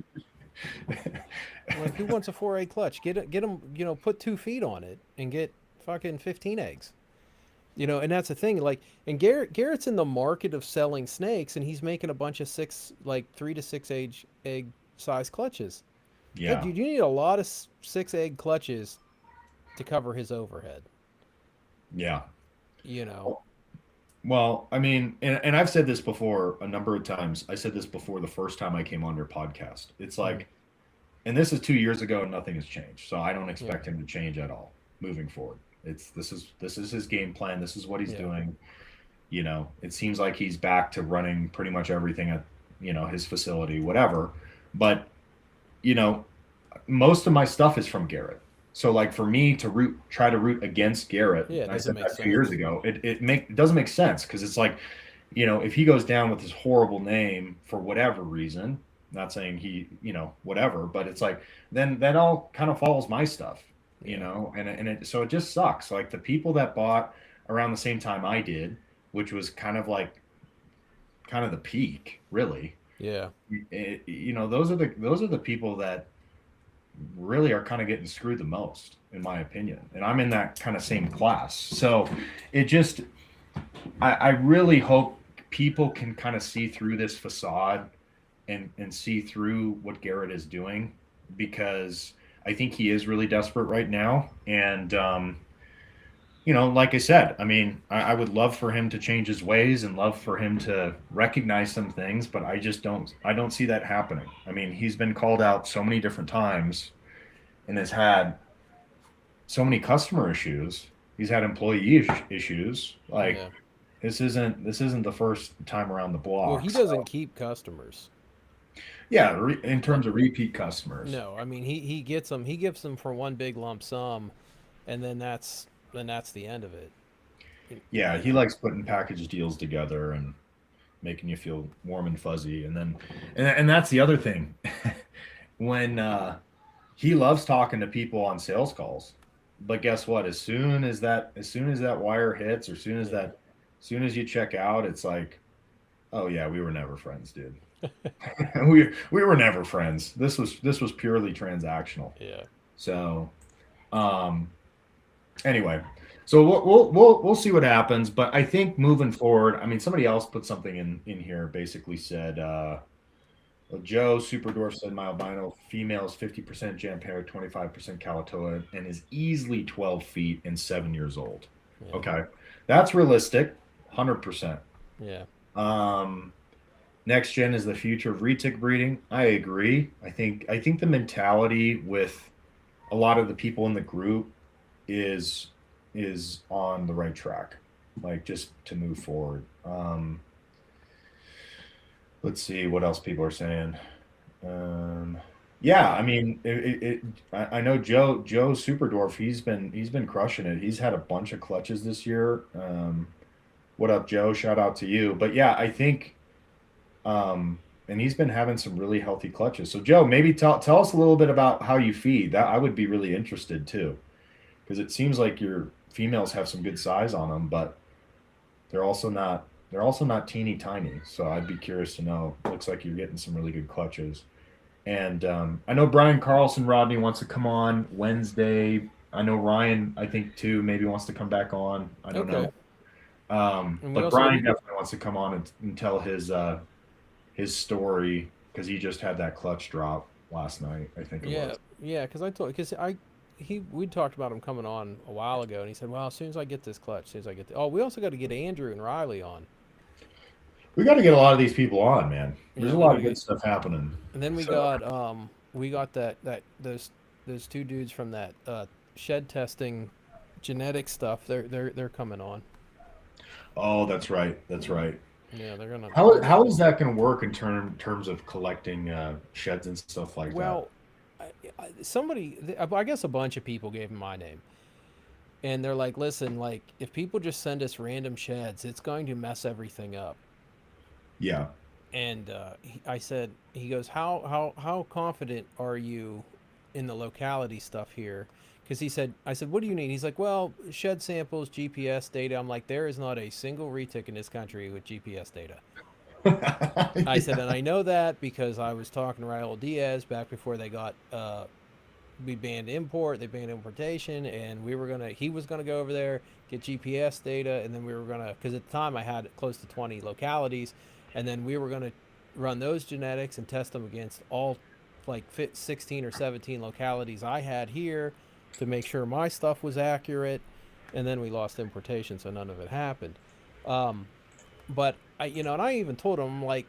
Like, who wants a 4 egg clutch? Get them. Put 2 feet on it and get fucking 15 eggs. And that's the thing. Like, and Garrett's in the market of selling snakes, and he's making a bunch of 3 to 6 egg size clutches. Yeah, Yeah. dude, you need a lot of 6 egg clutches to cover his overhead. Yeah. You know. Well, I mean, and I've said this before a number of times. I said this before the first time I came on your podcast. It's Mhm. like, and this is 2 years ago, and nothing has changed. So I don't Yeah. expect him to change at all moving forward. This is his game plan. This is what he's Yeah. doing. It seems like he's back to running pretty much everything at his facility, whatever. But you know, most of my stuff is from Garrett. So like for me to try to root against Garrett, Yeah. It and I doesn't said make that 2 years sense. ago, it doesn't make sense because it's like, if he goes down with this horrible name for whatever reason, not saying he, whatever, but it's like then that all kind of follows my stuff, Yeah. so it just sucks. Like the people that bought around the same time I did, which was kind of the peak, really. Yeah. Those are the people that really are kind of getting screwed the most, in my opinion. And I'm in that kind of same class. So it just, I really hope people can kind of see through this facade and see through what Garrett is doing because I think he is really desperate right now. And, like I said, I mean, I would love for him to change his ways and love for him to recognize some things, but I don't see that happening. I mean, he's been called out so many different times and has had so many customer issues. He's had employee issues. Like Yeah. this isn't the first time around the Well, block. he So, doesn't keep customers. yeah, in Like, terms of repeat customers. no, I mean he gets them. He gives them for one big lump sum, and then that's the end of it. Yeah, You he know. likes putting package deals together and making you feel warm and fuzzy. And then, and that's the other thing. When he loves talking to people on sales calls, but guess what? As soon as that wire hits, or soon as you check out, it's like, oh yeah, we were never friends, dude. We were never friends. This was purely transactional. Yeah. So, um, anyway, so we'll see what happens. But I think moving forward, I mean, somebody else put something in here. Basically said, Joe Superdorf said my albino female is 50% Jampere, 25% Kalatoa, and is easily 12 feet and 7 years old. Yeah. Okay, that's realistic, 100%. Yeah. Next gen is the future of retic breeding. I agree. I think the mentality with a lot of the people in the group is on the right track, like just to move forward. Let's see what else people are saying. Yeah, I mean, I know Joe Superdorf. He's been crushing it. He's had a bunch of clutches this year. What up, Joe? Shout out to you. But yeah, I think, and he's been having some really healthy clutches. So Joe, maybe tell us a little bit about how you feed. That I would be really interested too, because it seems like your females have some good size on them, but they're also not teeny tiny. So I'd be curious to know. Looks like you're getting some really good clutches. And I know Brian Carlson Rodney wants to come on Wednesday. I know Ryan, I think too, maybe wants to come back on. I don't know. But Brian definitely wants to come on and tell his story, because he just had that clutch drop last night, I think it was. Yeah, we talked about him coming on a while ago, and he said, "Well, as soon as I get this clutch, as soon as I get we also got to get Andrew and Riley on. We got to get a lot of these people on, man. There's a lot of good stuff happening." And then we got those two dudes from that shed testing genetic stuff. They're coming on. Oh, that's right. That's right. Yeah, they're gonna. How is that going to work in terms of collecting sheds and stuff like that? Well, I guess a bunch of people gave him my name, and they're like, "Listen, like if people just send us random sheds, it's going to mess everything up." Yeah. And I said, he goes, "How confident are you in the locality stuff here?" Because I said, "What do you need?" He's like, "Well, shed samples, GPS data." I'm like, "There is not a single retic in this country with GPS data." I said, "And I know that because I was talking to Raul Diaz back before they got we banned import, they banned importation, and he was gonna go over there, get GPS data, and then we were gonna, because at the time I had close to 20 localities, and then we were gonna run those genetics and test them against all like 16 or 17 localities I had here to make sure my stuff was accurate, and then we lost importation, so none of it happened." But and I even told him, like,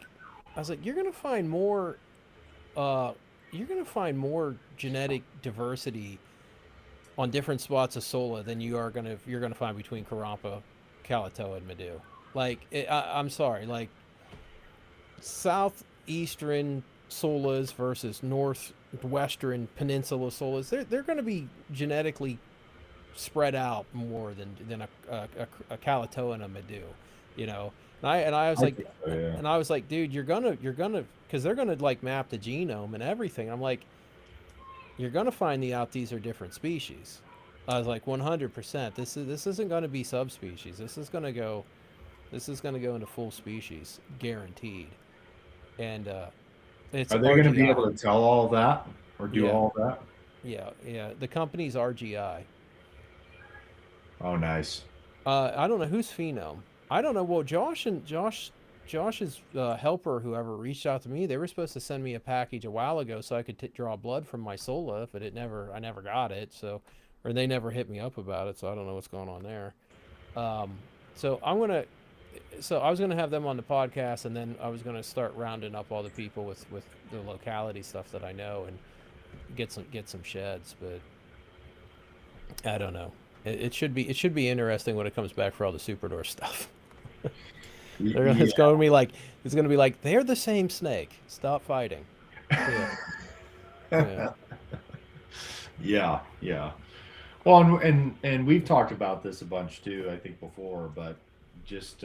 I was like, you're gonna find more genetic diversity on different spots of Sola than you're gonna find between Karampa, Kalatoa, and Madu. Like, I'm sorry, like southeastern Solas versus northwestern peninsula Solas, they're going to be genetically spread out more than a Kalatoa and a Madu, And I was like, and I was like, dude, you're gonna, because they're gonna like map the genome and everything. I'm like, you're gonna find these are different species. I was like, 100%. This isn't gonna be subspecies. This is gonna go into full species, guaranteed. And it's. Are they going to be able to tell all that or do all that? Yeah. The company's RGI. Oh, nice. I don't know who's Phenome. I don't know. Well, Josh's helper, whoever reached out to me, they were supposed to send me a package a while ago so I could draw blood from my Sola, but I never got it. So, or they never hit me up about it. So I don't know what's going on there. So I was gonna have them on the podcast, and then I was gonna start rounding up all the people with the locality stuff that I know and get some sheds. But I don't know. It should be interesting when it comes back for all the Superdorf stuff. It's gonna be like they're the same snake. Stop fighting. Yeah. Yeah. Well, and we've talked about this a bunch too, I think before, but just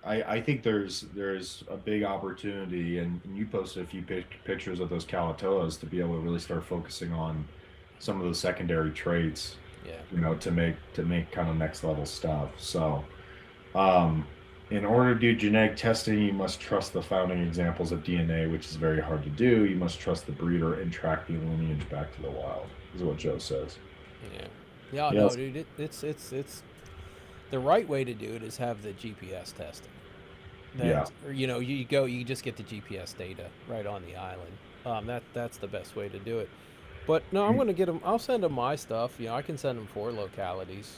I think there's a big opportunity, and you posted a few pictures of those Kalatoas to be able to really start focusing on some of the secondary traits, Yeah. to make kind of next level stuff. So, um, in order to do genetic testing, you must trust the founding examples of DNA, which is very hard to do. You must trust the breeder and track the lineage back to the wild, is what Joe says. Yeah. Yeah. No, Yes. dude. It's the right way to do it is have the GPS testing. That Yeah. or, you just get the GPS data right on the island. That's the best way to do it. But no, I'm We gonna get them. I'll send them my stuff. I can send them 4 localities.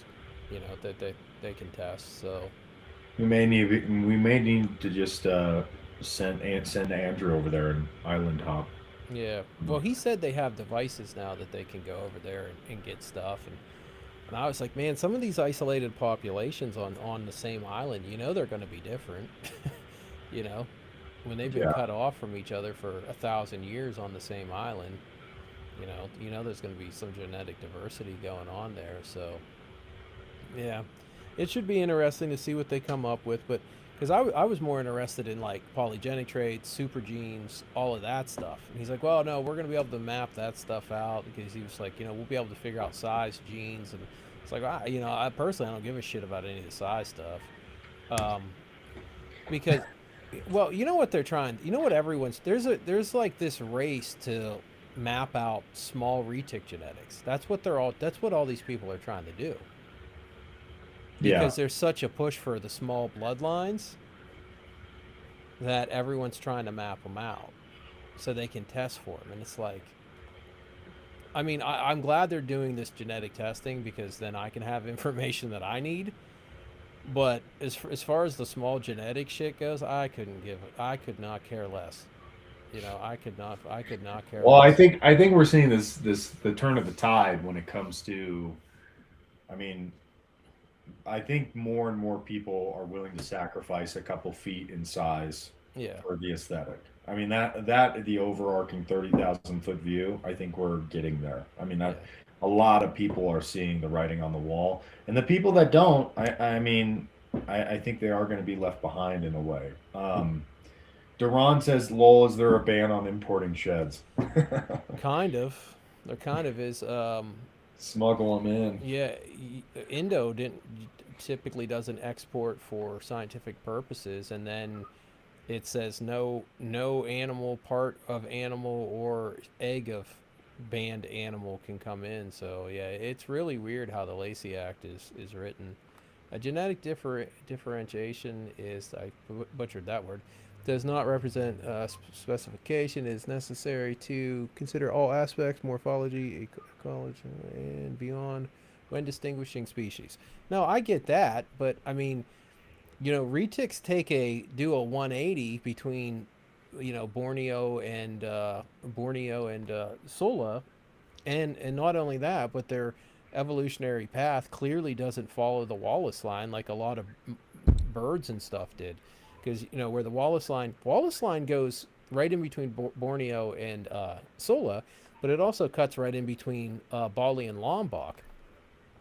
That they can test. So we may need to just send Andrew over there and island hop. yeah. Well, he said they have devices now that they can go over there and get stuff. And I was like, man, some of these isolated populations on the same island, they're going to be different. you know, when they've been Yeah. cut off from each other for 1,000 years on the same island, there's going to be some genetic diversity going on there. So, yeah, it should be interesting to see what they come up with. But because I was more interested in like polygenic traits, super genes, all of that stuff. And he's like, well, no, we're going to be able to map that stuff out because he was like, we'll be able to figure out size genes. And it's like, I personally, I don't give a shit about any of the size stuff. Um, because, well, you know what they're trying, what everyone's, there's like this race to map out small retic genetics. That's what all these people are trying to do Yeah. because there's such a push for the small bloodlines that everyone's trying to map them out so they can test for them. And it's like, I mean, I'm glad they're doing this genetic testing because then I can have information that I need. But as far as the small genetic shit goes, I could not care less. I could not care Well, I less. think I think we're seeing this the turn of the tide when it comes to. I mean, I think more and more people are willing to sacrifice a couple feet in size Yeah, for the aesthetic. I mean that the overarching 30,000 foot view. I think we're getting there. I mean that yeah. a lot of people are seeing the writing on the wall, and the people that don't, I mean, I think they are going to be left behind in a way. Duran says, "Lol, is there a ban on importing sheds?" Kind of. There kind of is. Smuggle them in. Yeah, Indo didn't typically doesn't export for scientific purposes, and then it says no animal part of animal or egg of banned animal can come in. So yeah, it's really weird how the Lacey Act is written. A genetic differentiation is, I butchered that word, does not represent specification, is necessary to consider all aspects, morphology, ecology, and beyond when distinguishing species. Now, I get that, but I mean, retics do a 180 between, Borneo and Sula, and not only that, but their evolutionary path clearly doesn't follow the Wallace line like a lot of birds and stuff did, because where the Wallace line goes right in between Borneo and Sula, but it also cuts right in between Bali and Lombok,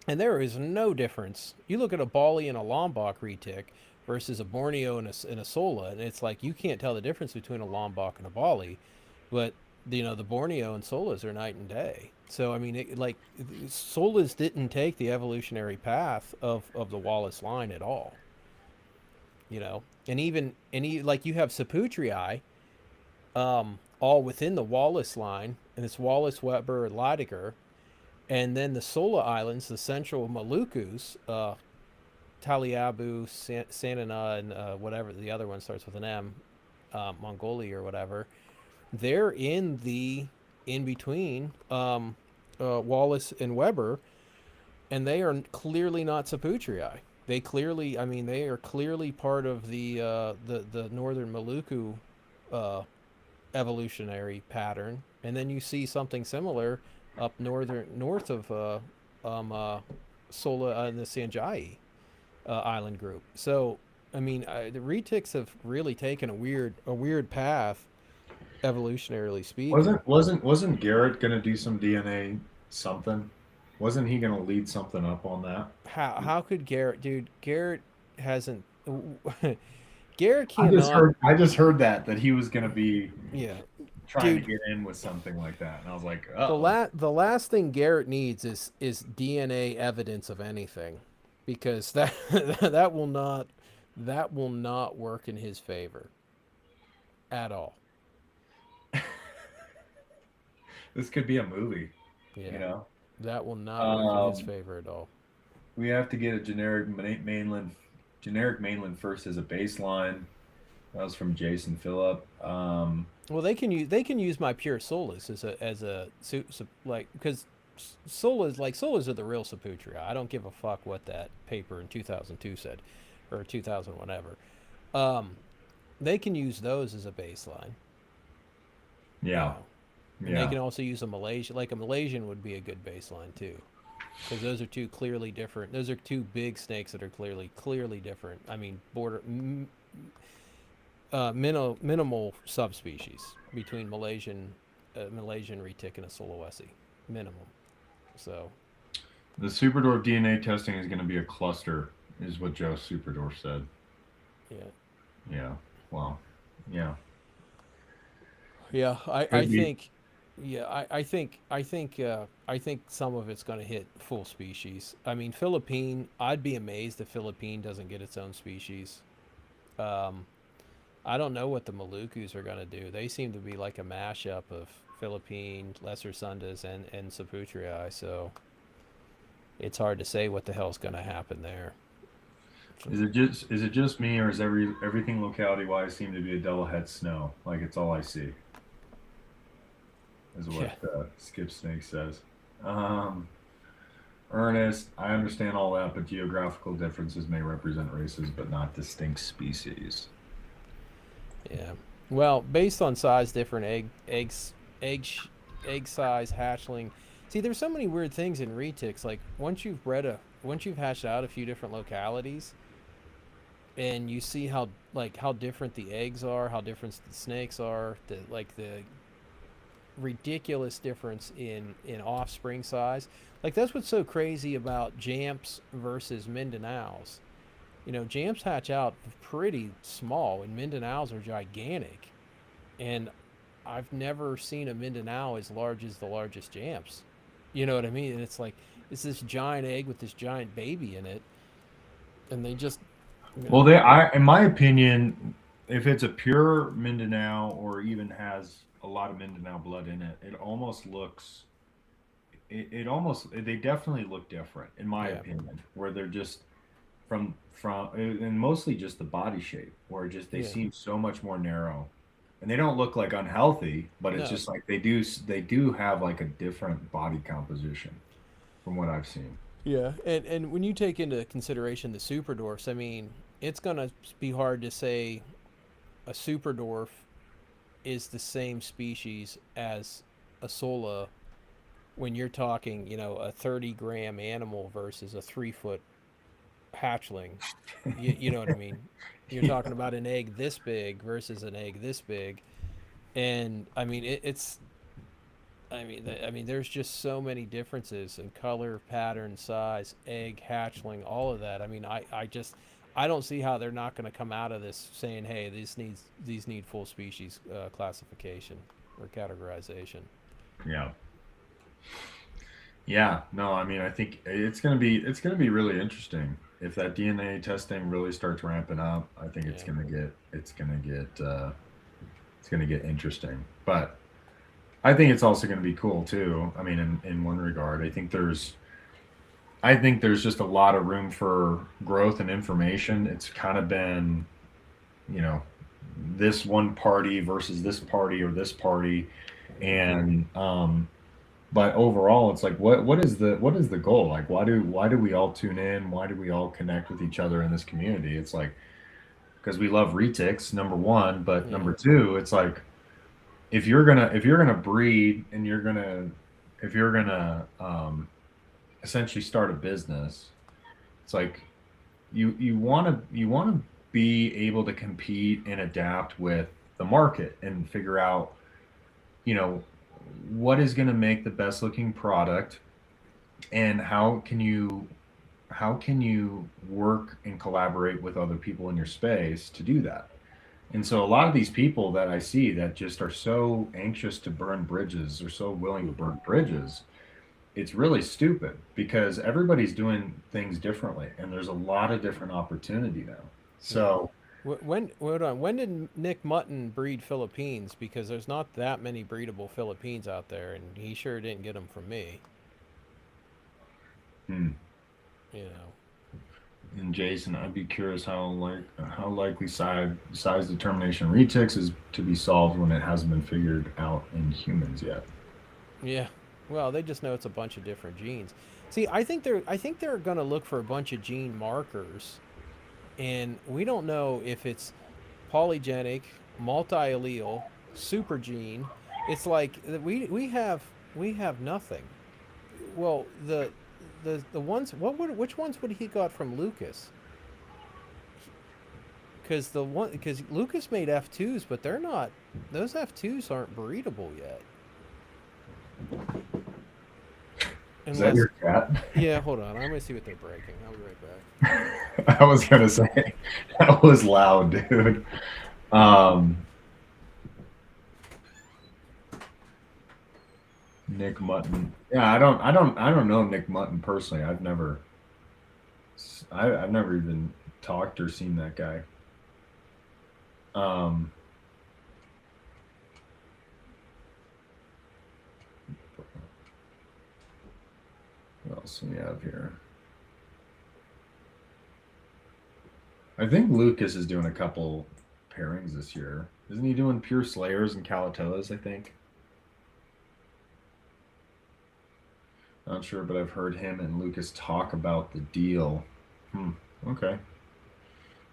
and there is no difference. You look at a Bali and a Lombok retic versus a Borneo and a Sola, and it's like you can't tell the difference between a Lombok and a Bali, but the Borneo and Solas are night and day. So I mean, Solas didn't take the evolutionary path of the Wallace line at all. Like you have Saputrii, all within the Wallace line, and it's Wallace, Weber, Lydecker, and then the Sola Islands, the central Malukus, Taliabu, Sanana, and whatever the other one starts with an M, Mongolia or whatever. They're in between Wallace and Weber, and they are clearly not Saputrii. I mean, they are clearly part of the northern Maluku uh, evolutionary pattern, and then you see something similar up north of Sola and the Sanjai island group. So, I mean, the retics have really taken a weird path, evolutionarily speaking. Wasn't Garrett gonna do some DNA something? Wasn't he gonna lead something up on that? How could Garrett, dude? Garrett hasn't. Garrett cannot. I just heard that he was gonna be Yeah, trying to dude. get in with something like that, and I was like, The oh. last thing Garrett needs is DNA evidence of anything, because that that will not work in his favor at all. This could be a movie, you Yeah, know. that will not work in his Um, favor at all. we have to get a generic mainland first as a baseline. That was from Jason Phillip. Well, they can use my pure solas as a like, because solas are the real Saputria. I don't give a fuck what that paper in 2002 said, or 2000 whatever. Um, they can use those as a baseline, you Yeah, know, and they yeah. can also use a Malaysian, like a Malaysian would be a good baseline too, because those are two clearly different. Those are two big snakes that are clearly different. I mean, minimal subspecies between Malaysian retic and a Sulawesi, minimum. So The Superdorf DNA testing is going to be a cluster, is what Joe Superdorf said. yeah, Yeah. Well, yeah. yeah. I Could be. think yeah, I think some of it's going to hit full species. I mean, Philippine. I'd be amazed if Philippine doesn't get its own species. Um, I don't know what the Malukus are going to do. They seem to be like a mashup of Philippine, Lesser Sundas, and Saputrii. So it's hard to say what the hell's going to happen there. Is it just me, or is everything locality wise seem to be a double head snow? Like it's all I see, is Yeah, what Skip Snake says. Um, Ernest, I understand all that, but geographical differences may represent races, but not distinct species. yeah. Well, based on size, different egg sh- egg size, hatchling. See, there's so many weird things in retics. Like once you've hatched out a few different localities, and you see how different the eggs are, how different the snakes are, the ridiculous difference in offspring size. Like that's what's so crazy about Jamps versus Mindanaos. You know, Jamps hatch out pretty small, and Mindanaos are gigantic. And I've never seen a Mindanao as large as the largest Jamps. You know what I mean? And it's like it's this giant egg with this giant baby in it, and they just, you Well, know, in my opinion, if it's a pure Mindanao or even has a lot of Mindanao blood in it, they definitely look different, in my yeah, opinion, where they're just from and mostly just the body shape, where just they yeah, seem so much more narrow, and they don't look like unhealthy, but it's no, just like they do have like a different body composition from what I've seen. yeah. And when you take into consideration the super dwarfs, I mean, it's gonna be hard to say a super dwarf is the same species as a sola when you're talking, you know, a 30-gram animal versus a 3 foot hatchling. You know what I mean? You're Yeah. talking about an egg this big versus an egg this big, and I mean it's. I mean, there's just so many differences in color, pattern, size, egg, hatchling, all of that. I mean, I don't see how they're not going to come out of this saying, "Hey, these need full species classification or categorization." Yeah. Yeah, no, I mean, I think it's gonna be really interesting if that DNA testing really starts ramping up. I think Yeah, it's gonna get interesting. But I think it's also gonna be cool too. I mean, in one regard, I think there's just a lot of room for growth and information. It's kind of been, you know, this one party versus this party or this party, and but overall it's like what is the goal, like why do we all tune in, why do we all connect with each other in this community? It's like because we love retics, number one, but yeah, number two, it's like if you're gonna breed and if you're gonna essentially start a business, it's like you want to be able to compete and adapt with the market and figure out, you know, what is going to make the best looking product, and how can you work and and collaborate with other people in your space to do that. And so a lot of these people that I see that just are so anxious to burn bridges or so willing to burn bridges, it's really stupid because everybody's doing things differently and there's a lot of different opportunity now. Yeah. So, When hold on, when did Nick Mutton breed Philippines? Because there's not that many breedable Philippines out there, and he sure didn't get them from me. hmm. You know. And Jason, I'd be curious how likely size determination reticks is to be solved when it hasn't been figured out in humans yet. Yeah. Well, they just know it's a bunch of different genes. See, I think they're going to look for a bunch of gene markers, and we don't know if it's polygenic, multi-allele, super gene. It's like we have nothing. Well, the ones which ones would he got from Lucas? Because Lucas made F2s, but they're not, those F2s aren't breedable yet. Is that Unless, your cat? yeah, hold on, I'm gonna see what they're breaking. I'll be right back. I was gonna say that was loud, dude. Um, Nick Mutton. Yeah, I don't know Nick Mutton personally. I've never even talked or seen that guy. Um, what else do we have here? I think Lucas is doing a couple pairings this year. Isn't he doing pure Slayers and Calatillas, I think? Not sure, but I've heard him and Lucas talk about the deal. Okay.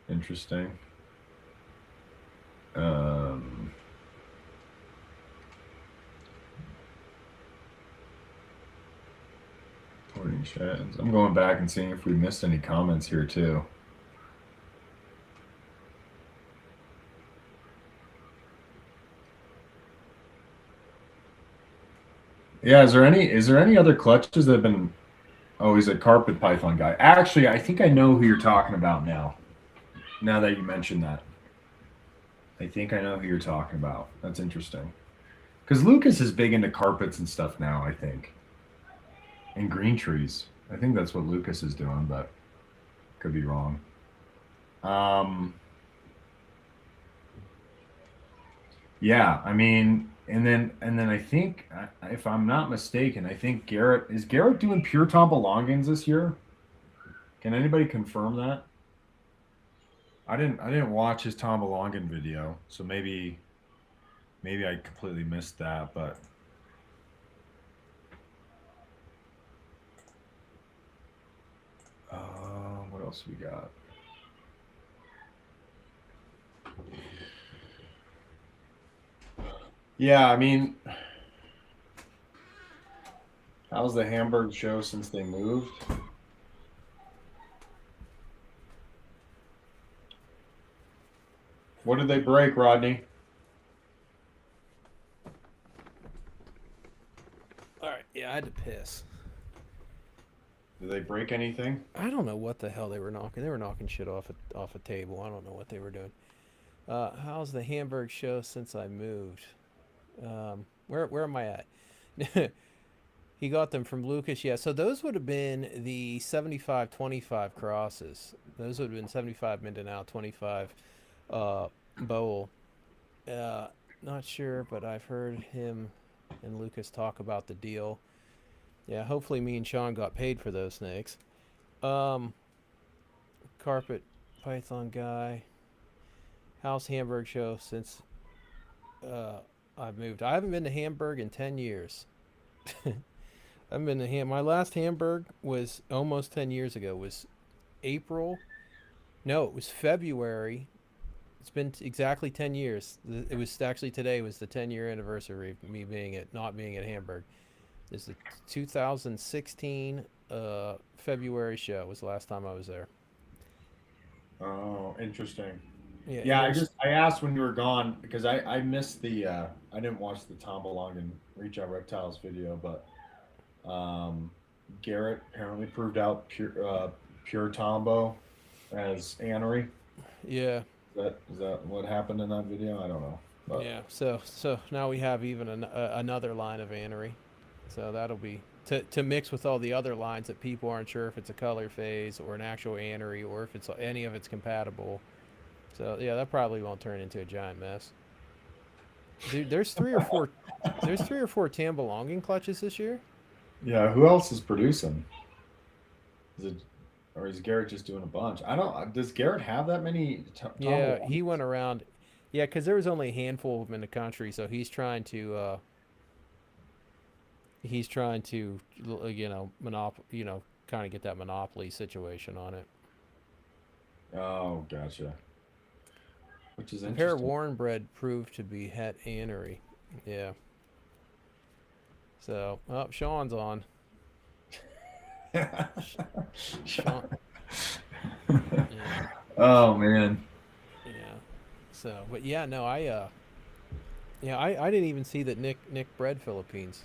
Interesting. Um, Reporting chats. I'm going back and seeing if we missed any comments here too. Yeah, is there any other clutches that have been? Oh, he's a carpet python guy. Actually, I think I know who you're talking about now. Now that you mentioned that, I think I know who you're talking about. That's interesting. Because Lucas is big into carpets and stuff now, I think. And green trees. I think that's what Lucas is doing, but could be wrong. Um, yeah, I mean, and then I think, if I'm not mistaken, I think Garrett doing pure Tom Belongings this year? Can anybody confirm that? I didn't watch his Tom Belongin video, so maybe I completely missed that, but what else we got? Yeah, I mean, how's the Hamburg show since they moved? What did they break, Rodney? All right, yeah, I had to piss. Did they break anything? I don't know what the hell they were knocking. They were knocking shit off a table. I don't know what they were doing. How's the Hamburg show since I moved? Where am I at? He got them from Lucas. Yeah, so those would have been the 75-25 crosses. Those would have been 75 Mindanao, 25 Bowl. Not sure, but I've heard him and Lucas talk about the deal. Yeah, hopefully me and Sean got paid for those snakes. Um, Carpet Python guy. House Hamburg show since I've moved. I haven't been to Hamburg in 10 years. I haven't been to my last Hamburg was almost 10 years ago. It was April. No, it was February. It's been exactly 10 years. It was actually today was the 10-year anniversary of me not being at Hamburg. It's the 2016 February show was the last time I was there. Oh, interesting. Yeah, Yeah, I asked when you were gone because I missed the I didn't watch the Tom Belong and Reach Out Reptiles video, but Garrett apparently proved out pure Tombo as Anery. Yeah, Is that what happened in that video? I don't know. But yeah. So now we have even another line of Anery. So that'll be to mix with all the other lines that people aren't sure if it's a color phase or an actual Anery or if it's any of it's compatible. So yeah, that probably won't turn into a giant mess. Dude, there's 3 or 4 Tam belonging clutches this year. yeah, who else is producing? Is it, or is Garrett just doing a bunch? I don't. Does Garrett have that many Tom Yeah, he belongings? went around. Yeah, because there was only a handful of them in the country, so he's trying to kind of get that monopoly situation on it. Oh, gotcha. Which is The pair of interesting. Warren bred proved to be het anery. Yeah. So, oh, Sean's on. Sh- Sean. Yeah. Oh Sean. man. Yeah. So, but yeah, no, I didn't even see that Nick bred Philippines.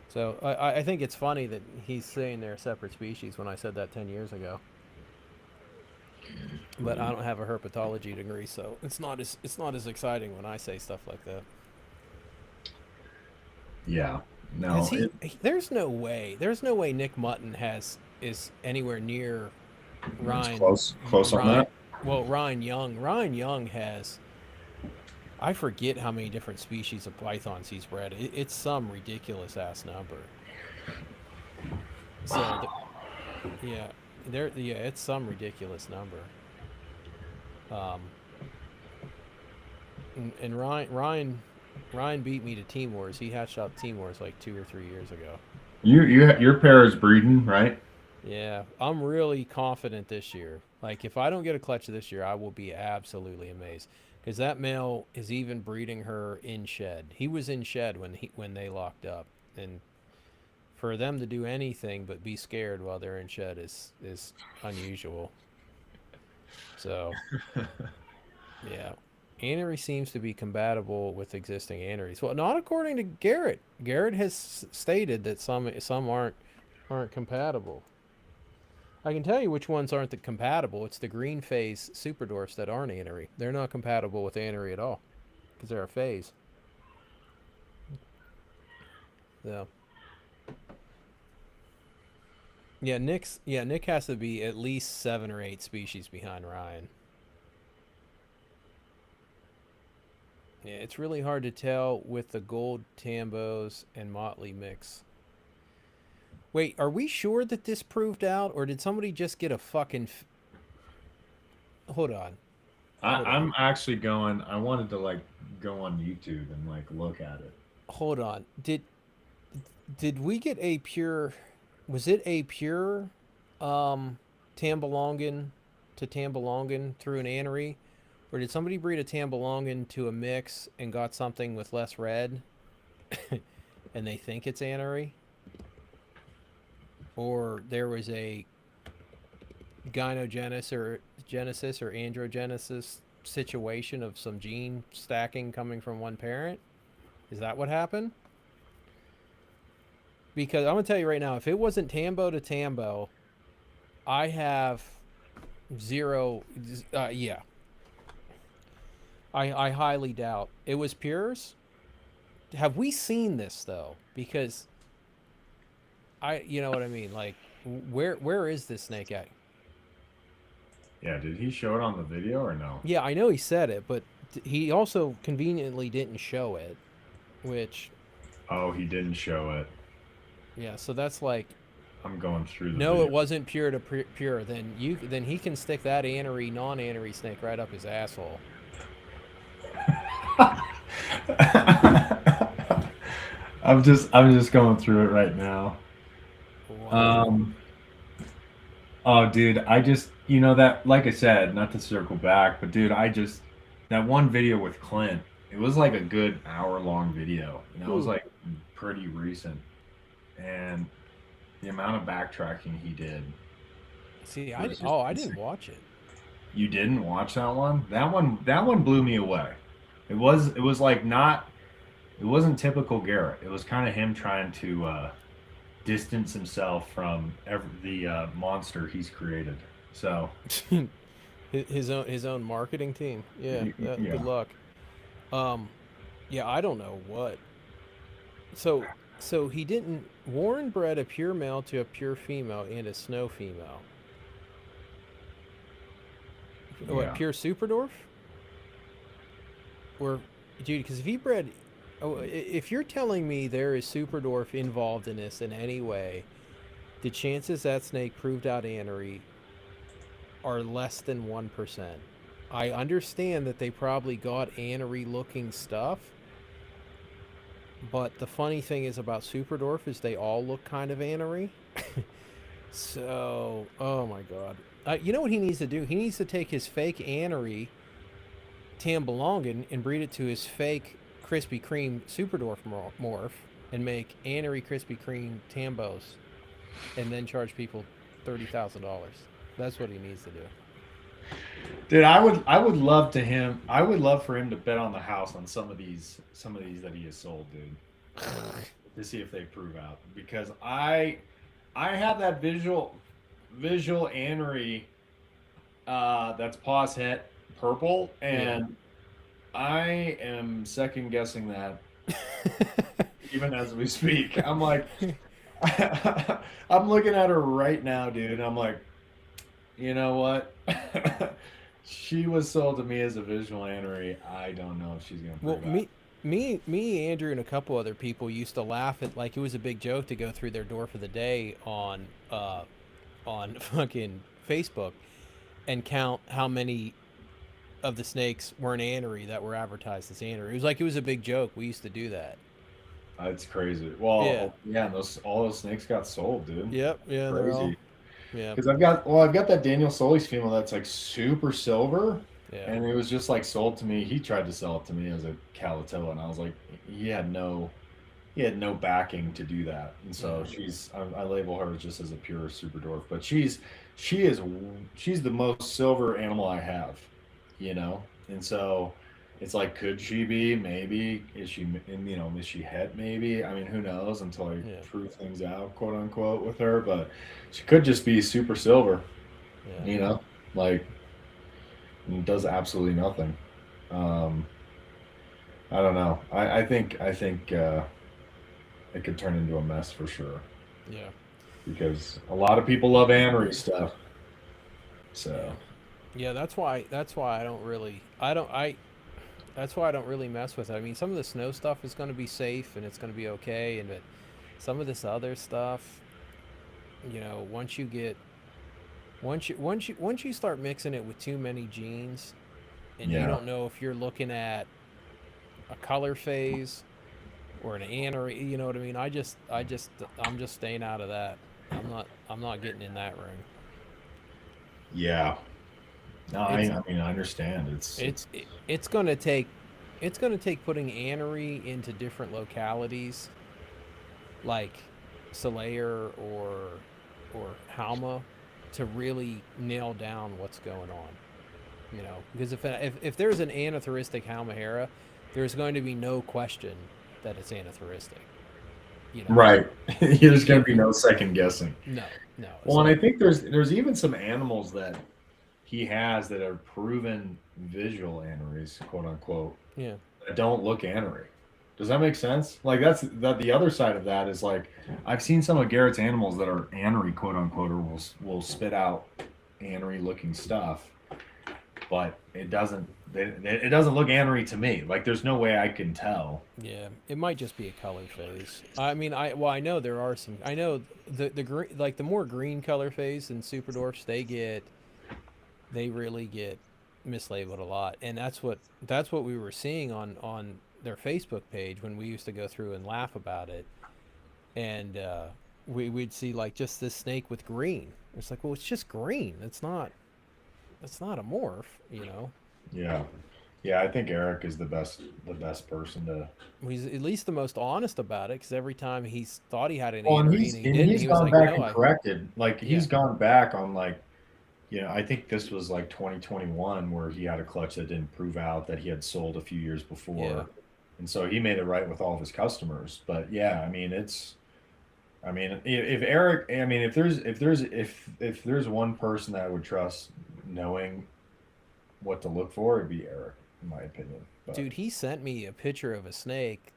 So I think it's funny that he's saying they're a separate species when I said that 10 years ago. But I don't have a herpetology degree, so it's not as exciting when I say stuff like that. Yeah. Has No. he? There's no way Nick Mutton is anywhere near It's Ryan. close on Ryan. that. Well, Ryan Young. Ryan Young has. I forget how many different species of pythons he's bred. It's some ridiculous ass number. So yeah, it's some ridiculous number. Um, and Ryan beat me to Team Wars. He hatched out Team Wars like 2 or 3 years ago. Your pair is breeding, right? Yeah, I'm really confident this year. Like, if I don't get a clutch this year, I will be absolutely amazed. Because that male is even breeding her in shed. He was in shed when they locked up, and for them to do anything but be scared while they're in shed is unusual. So yeah, anery seems to be compatible with existing aneries. Well, not according to Garrett. Garrett has stated that some aren't compatible. I can tell you which ones aren't compatible. It's the green phase super dwarfs that aren't anery. They're not compatible with anery at all because they're a phase. So Nick has to be at least 7 or 8 species behind Ryan. Yeah, it's really hard to tell with the gold Tambos and Motley mix. Wait, are we sure that this proved out, or did somebody just get a fucking? Hold on, hold on, I'm actually going. I wanted to like go on YouTube and like look at it. hold on. Did we get a pure? Was it a pure, um, Tambalongan to Tambalongan through an anery, or did somebody breed a Tambalongan to a mix and got something with less red, and they think it's anery, or there was a gynogenesis or androgenesis situation of some gene stacking coming from one parent? Is that what happened? Because I'm gonna tell you right now, if it wasn't Tambo to Tambo, I have zero. Yeah, I highly doubt it was Pures. Have we seen this though? Because you know what I mean. Like, where is this snake at? Yeah, did he show it on the video or no? Yeah, I know he said it, but he also conveniently didn't show it, which Oh, he didn't show it. yeah, so that's like I'm going through the no, video. it wasn't pure to pure. Then he can stick that anery non-anery snake right up his asshole. I'm just going through it right now. Wow. Um, oh, dude, I just, that, like I said, not to circle back, but dude, that one video with Clint, it was like a good hour-long video, and that was Who? like pretty recent, and the amount of backtracking he did See, was just I didn't insane. watch it. You didn't watch that one? That one blew me away. It was like not, it wasn't typical Garrett. It was kind of him trying to distance himself from the monster he's created. So His own marketing team. Yeah, good yeah, luck. Um, yeah, I don't know what. So he didn't. Warren bred a pure male to a pure female and a snow female. What, yeah. pure Superdorf? Or, dude, because if he bred, oh, if you're telling me there is Superdorf involved in this in any way, the chances that snake proved out anery are less than 1%. I understand that they probably got anery looking stuff, but the funny thing is about Superdorf is they all look kind of anery. So, oh my god. You know what he needs to do? He needs to take his fake anery Tambelongan and breed it to his fake Krispy Kreme Superdorf morph and make anery Krispy Kreme Tambos and then charge people $30,000. That's what he needs to do. Dude, I would love for him to bet on the house on some of these that he has sold, dude, to see if they prove out. Because I have that visual anery that's paws het purple, Yeah. and I am second guessing that even as we speak. I'm like, I'm looking at her right now, dude, and I'm like, you know what? She was sold to me as a visual anery. I don't know if she's gonna Well, prove out. Andrew, and a couple other people used to laugh at like it was a big joke to go through their door for the day on fucking Facebook and count how many of the snakes were an anery that were advertised as anery. It was like it was a big joke. We used to do that. It's crazy. Yeah. Well, yeah, those all those snakes got sold, dude. Yep. Yeah. They're all. Crazy. Yeah. Because I've got that Daniel Solis female that's like super silver, Yeah. and it was just like sold to me. He tried to sell it to me as a Calitillo, and I was like, he had no backing to do that, and so Yeah. I label her just as a pure super dwarf, but she is she's the most silver animal I have, you know, and so it's like, could she be? Maybe. Is she? And, you know, is she het? Maybe. I mean, who knows until I Yeah. prove things out, quote unquote, with her. But she could just be super silver, Yeah. you know, like, and does absolutely nothing. Um, I don't know. I think it could turn into a mess for sure Yeah. because a lot of people love Anery stuff. Yeah. So Yeah. That's why I don't really. I don't. I. That's why I don't really mess with it. I mean, some of the snow stuff is going to be safe and it's going to be okay, and but some of this other stuff, once you get once you start mixing it with too many genes, and you yeah, don't know if you're looking at a color phase or an anery, you know what I mean? I'm just staying out of that. I'm not getting in that ring. yeah. No, It's I mean I understand. it's it's going to take putting anery into different localities like Solaire or Halma to really nail down what's going on. Because if there's an anathoristic Halmahera, there's going to be no question that it's anathoristic. You know, right. you There's gonna can be no second guessing. no, no. It's Well, and I like think there's even some animals that he has that are proven visual aneries, quote unquote, yeah, that don't look anery. Does that make sense? Like that the other side of that is like I've seen some of Garrett's animals that are anery, quote unquote, or will spit out anery looking stuff, but it doesn't look anery to me. Like there's no way I can tell. yeah. It might just be a color phase. I mean, I know there are some. I know the green, like the more green color phase in super dwarfs, they really get mislabeled a lot, and that's what we were seeing on their Facebook page when we used to go through and laugh about it, and we'd see like just this snake with green. It's like, well, it's just green. It's not a morph. Yeah. Yeah, I think Eric is the best person to. He's at least the most honest about it because every time he's thought he had an Well, anery and he didn't, he's he was gone like, back no, and I corrected. Like yeah, he's gone back on like, you know, I think this was like 2021 where he had a clutch that didn't prove out that he had sold a few years yeah, before, and so he made it right with all of his customers. But yeah, I mean, I mean, if Eric, I mean, if there's one person that I would trust knowing what to look for, it'd be Eric, in my opinion. But Dude, he sent me a picture of a snake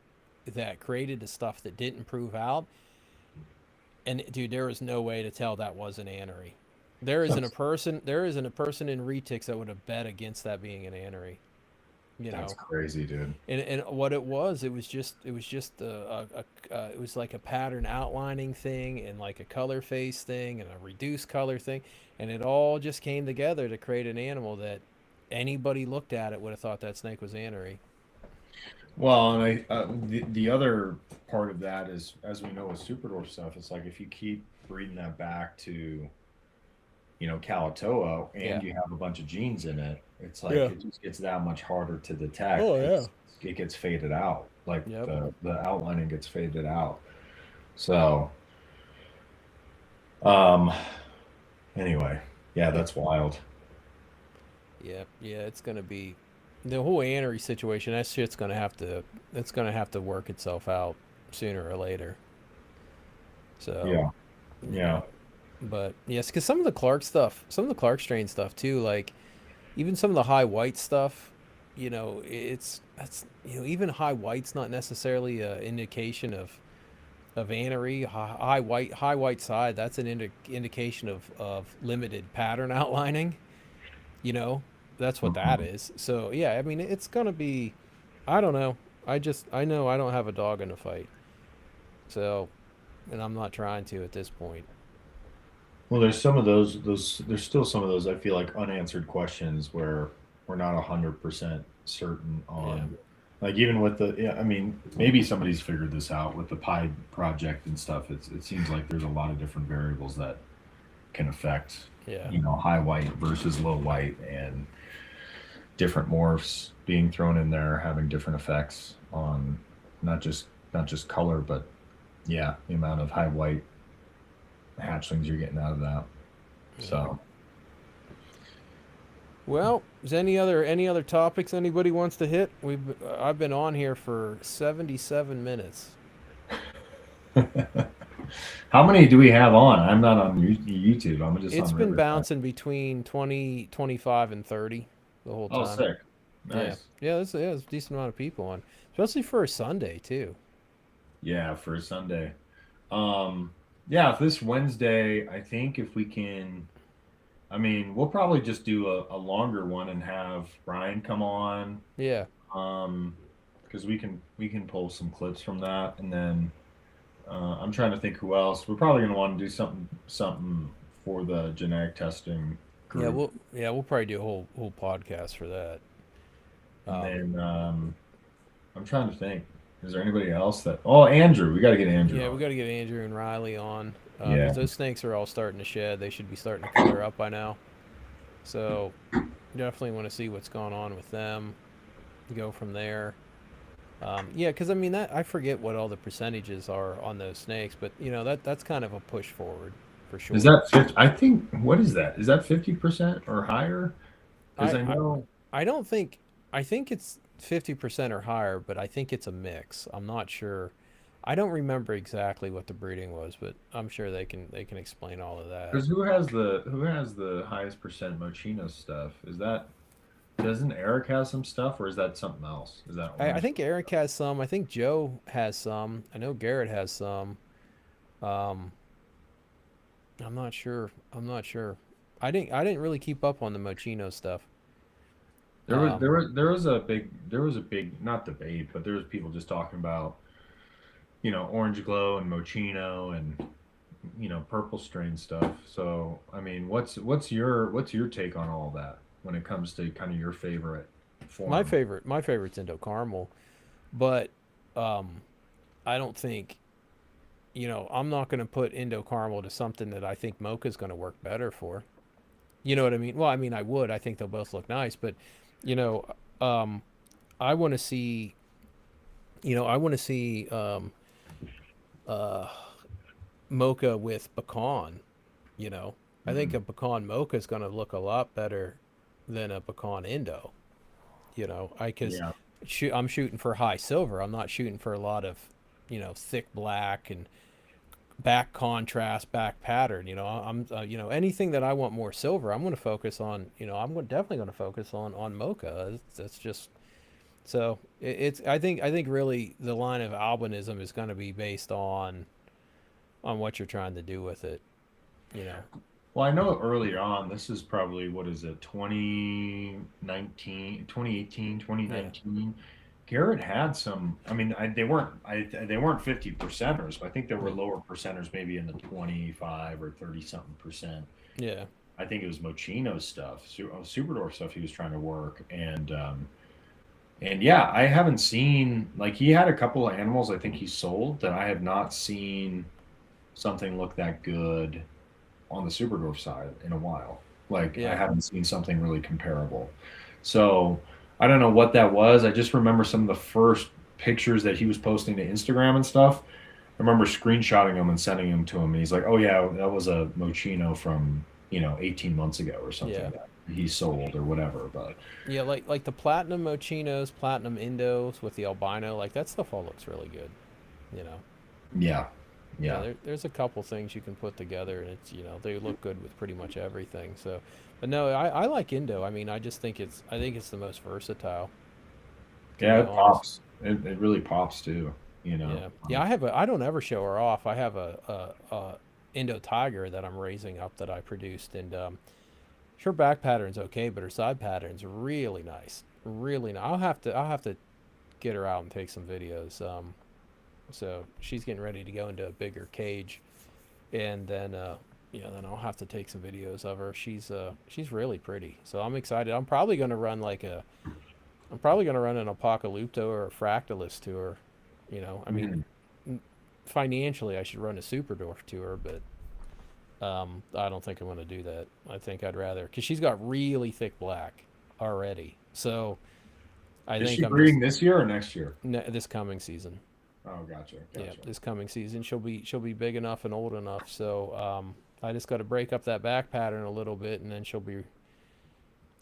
that created the stuff that didn't prove out. And dude, there was no way to tell that was an anery. that's There isn't a person in Retix that would have bet against that being an anery. You that's know, crazy, dude. and what it was just it was like a pattern outlining thing and like a color face thing and a reduced color thing, and it all just came together to create an animal that anybody looked at it would have thought that snake was anery. Well, and the other part of that is, as we know with Superdwarf stuff, it's like if you keep breeding that back to, Kalatoa, Yeah. and you have a bunch of genes in it, it's like Yeah. it just gets that much harder to detect. Oh yeah. It gets faded out, like Yep. the outlining gets faded out. So, um, anyway, yeah, that's wild. Yeah. Yeah. It's gonna be the whole anery situation. That shit's gonna have to. It's gonna have to work itself out sooner or later. So Yeah, you yeah. know, but yes, because some of the Clark stuff, some of the Clark strain stuff too, like even some of the high white stuff, it's that's even high white's not necessarily an indication of anery. High white side, that's an indication of limited pattern outlining. You know, that's what that Mhm. is. So yeah, I mean, it's gonna be. I don't know. I know I don't have a dog in the fight. So, and I'm not trying to at this point. Well, there's some of there's still some of those I feel like unanswered questions where we're not 100% certain Yeah. on, like even with the, yeah, I mean, maybe somebody's figured this out with the Pi project and stuff. It seems like there's a lot of different variables that can affect, Yeah. high white versus low white, and different morphs being thrown in there having different effects on not just color, but yeah, the amount of high white hatchlings you're getting out of that. Yeah. So Well, is any other topics anybody wants to hit? I've been on here for 77 minutes. how many do we have on? I'm not on YouTube. I'm just It's on been Riverside. bouncing between 20, 25, and 30 the whole Oh, time. sick. Yeah. Nice. There's a decent amount of people on, especially for a Sunday too. Yeah, for a Sunday. Um, yeah, if this Wednesday, I think if we can, I mean, we'll probably just do a longer one and have Brian come on. Yeah. Um, because we can pull some clips from that, and then I'm trying to think who else. We're probably gonna want to do something for the genetic testing group. We'll probably do a whole podcast for that. And Um, then I'm trying to think. Is there anybody else that? Oh, Andrew. We got to get Andrew yeah, we on. got to get Andrew and Riley on Yeah. because those snakes are all starting to shed. They should be starting to color up by now. So definitely want to see what's going on with them. Go from there. Yeah, because I mean that I forget what all the percentages are on those snakes, but that's kind of a push forward for Is sure. that 50? I think. What is that? Is that 50% or higher? Because I I I, know. I don't think I think it's 50% or higher, but I think it's a mix. I'm not sure. I don't remember exactly what the breeding was, but I'm sure they can explain all of that. Because who has the highest percent Moschino stuff? Is that, doesn't Eric have some stuff, or is that something else? Is that I orange? think Eric has some. I think Joe has some. I know Garrett has some. Um, I'm not sure. I'm not sure. I didn't really keep up on the Mochino stuff. There was Um, there was there was a big not debate, but there was people just talking about, Orange Glow and Moschino and, purple strain stuff. So I mean, what's your take on all that when it comes to kind of your favorite form? my favorite's Indo Caramel, but um, I don't think I'm not going to put Indo Caramel to something that I think Mocha's going to work better for. You know what I mean? Well, I mean I would. I think they'll both look nice, but you know, um, I want to see. I want to see uh, Mocha with pecan. You know, I think Mm, a pecan Mocha is going to look a lot better than a pecan Indo. I because yeah. I'm shooting for high silver. I'm not shooting for a lot of thick black and back contrast, back pattern. You know, I'm you know, anything that I want more silver, I'm going to focus on. You know, definitely going to focus on mocha. That's just so it's. I think really the line of albinism is going to be based on what you're trying to do with it. You know. Well, I know earlier on, this is probably, what is it, 2019, 2018, Yeah. 2019. Garrett had some, I mean, they weren't 50 percenters, but I think there were Mm. lower percenters, maybe in the 25 or 30 something percent. Yeah. I think it was Mochino stuff, Superdorf stuff he was trying to work. And yeah, I haven't seen, like, he had a couple of animals I think he sold that I have not seen something look that good on the Superdorf side in a while. Like, I Yeah. haven't seen something really comparable. So I don't know what that was. I just remember some of the first pictures that he was posting to Instagram and stuff. I remember screenshotting them and sending them to him, and he's like, "Oh yeah, that was a Mochino from 18 months ago or something Yeah. that he sold or whatever." But Yeah. Like the platinum mochinos, platinum indos with the albino, like that stuff all looks really good. You know. yeah, Yeah, yeah, there's a couple things you can put together, and it's they look good with pretty much everything. So, but no, I like Indo. I mean, I think it's the most versatile, to yeah. be It honest. pops. It really pops too. Yeah, yeah. I don't ever show her off. I have a Indo Tiger that I'm raising up that I produced, and her back pattern's okay, but her side pattern's really nice, really nice. I'll have to get her out and take some videos. So she's getting ready to go into a bigger cage, and then then I'll have to take some videos of her. She's really pretty, so I'm excited. I'm probably gonna run an Apocalypto or a Fractalus to her. I mean, Mhm. financially I should run a Superdorf to her, but I don't think I'm gonna do that. I think I'd rather because she's got really thick black already, so I Is think she I'm just breeding this year or next year? this coming season. Oh, gotcha, Yeah, gotcha. this coming season she'll be big enough and old enough. So I just got to break up that back pattern a little bit, and then she'll be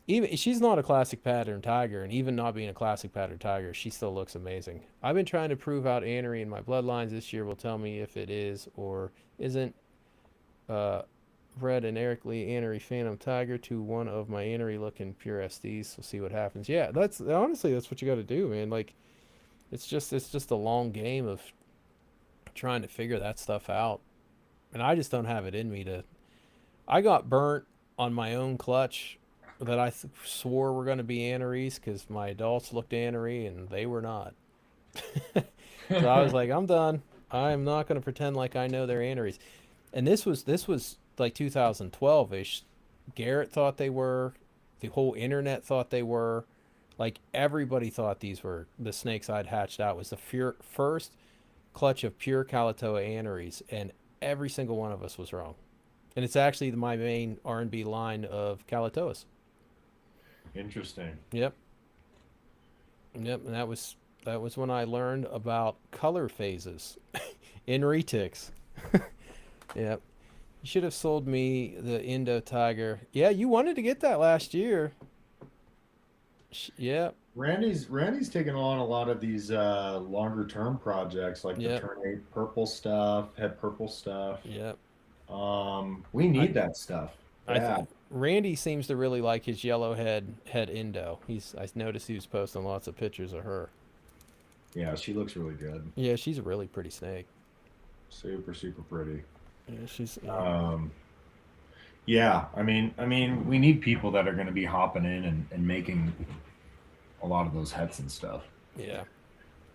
even. She's not a classic pattern tiger, and even not being a classic pattern tiger, she still looks amazing. I've been trying to prove out Anery in my bloodlines. This year will tell me if it is or isn't. Uh, Bred an Eric Lee Anery Phantom Tiger to one of my Anery looking pure SDs. We'll see what happens. Yeah, that's honestly that's what you got to do, man. Like it's just a long game of trying to figure that stuff out, and I just don't have it in me to. I got burnt on my own clutch that swore were going to be Aneries because my adults looked Anery and they were not. So I was like, I'm done. I'm not going to pretend like I know they're Aneries. And this was like 2012 ish. Garrett thought they were. The whole internet thought they were. Like everybody thought these were the snakes I'd hatched out. Was the first clutch of pure Kalatoa Aneries, and every single one of us was wrong. And it's actually my main R&B line of Kalatoas. Interesting. Yep, yep, and that was when I learned about color phases in retics. Yep, you should have sold me the Indo Tiger. Yeah, you wanted to get that last year. Yep, Randy's taken on a lot of these longer term projects like the yep, Turn 8 purple stuff, head purple stuff. yep. We I need that stuff. I th- Bad. Randy seems to really like his yellow head Indo. I noticed he was posting lots of pictures of her. Yeah, she looks really good. Yeah, she's a really pretty snake. Super, super pretty. Yeah, she's yeah. Um, yeah, I mean, we need people that are going to be hopping in and making a lot of those hets and stuff. Yeah.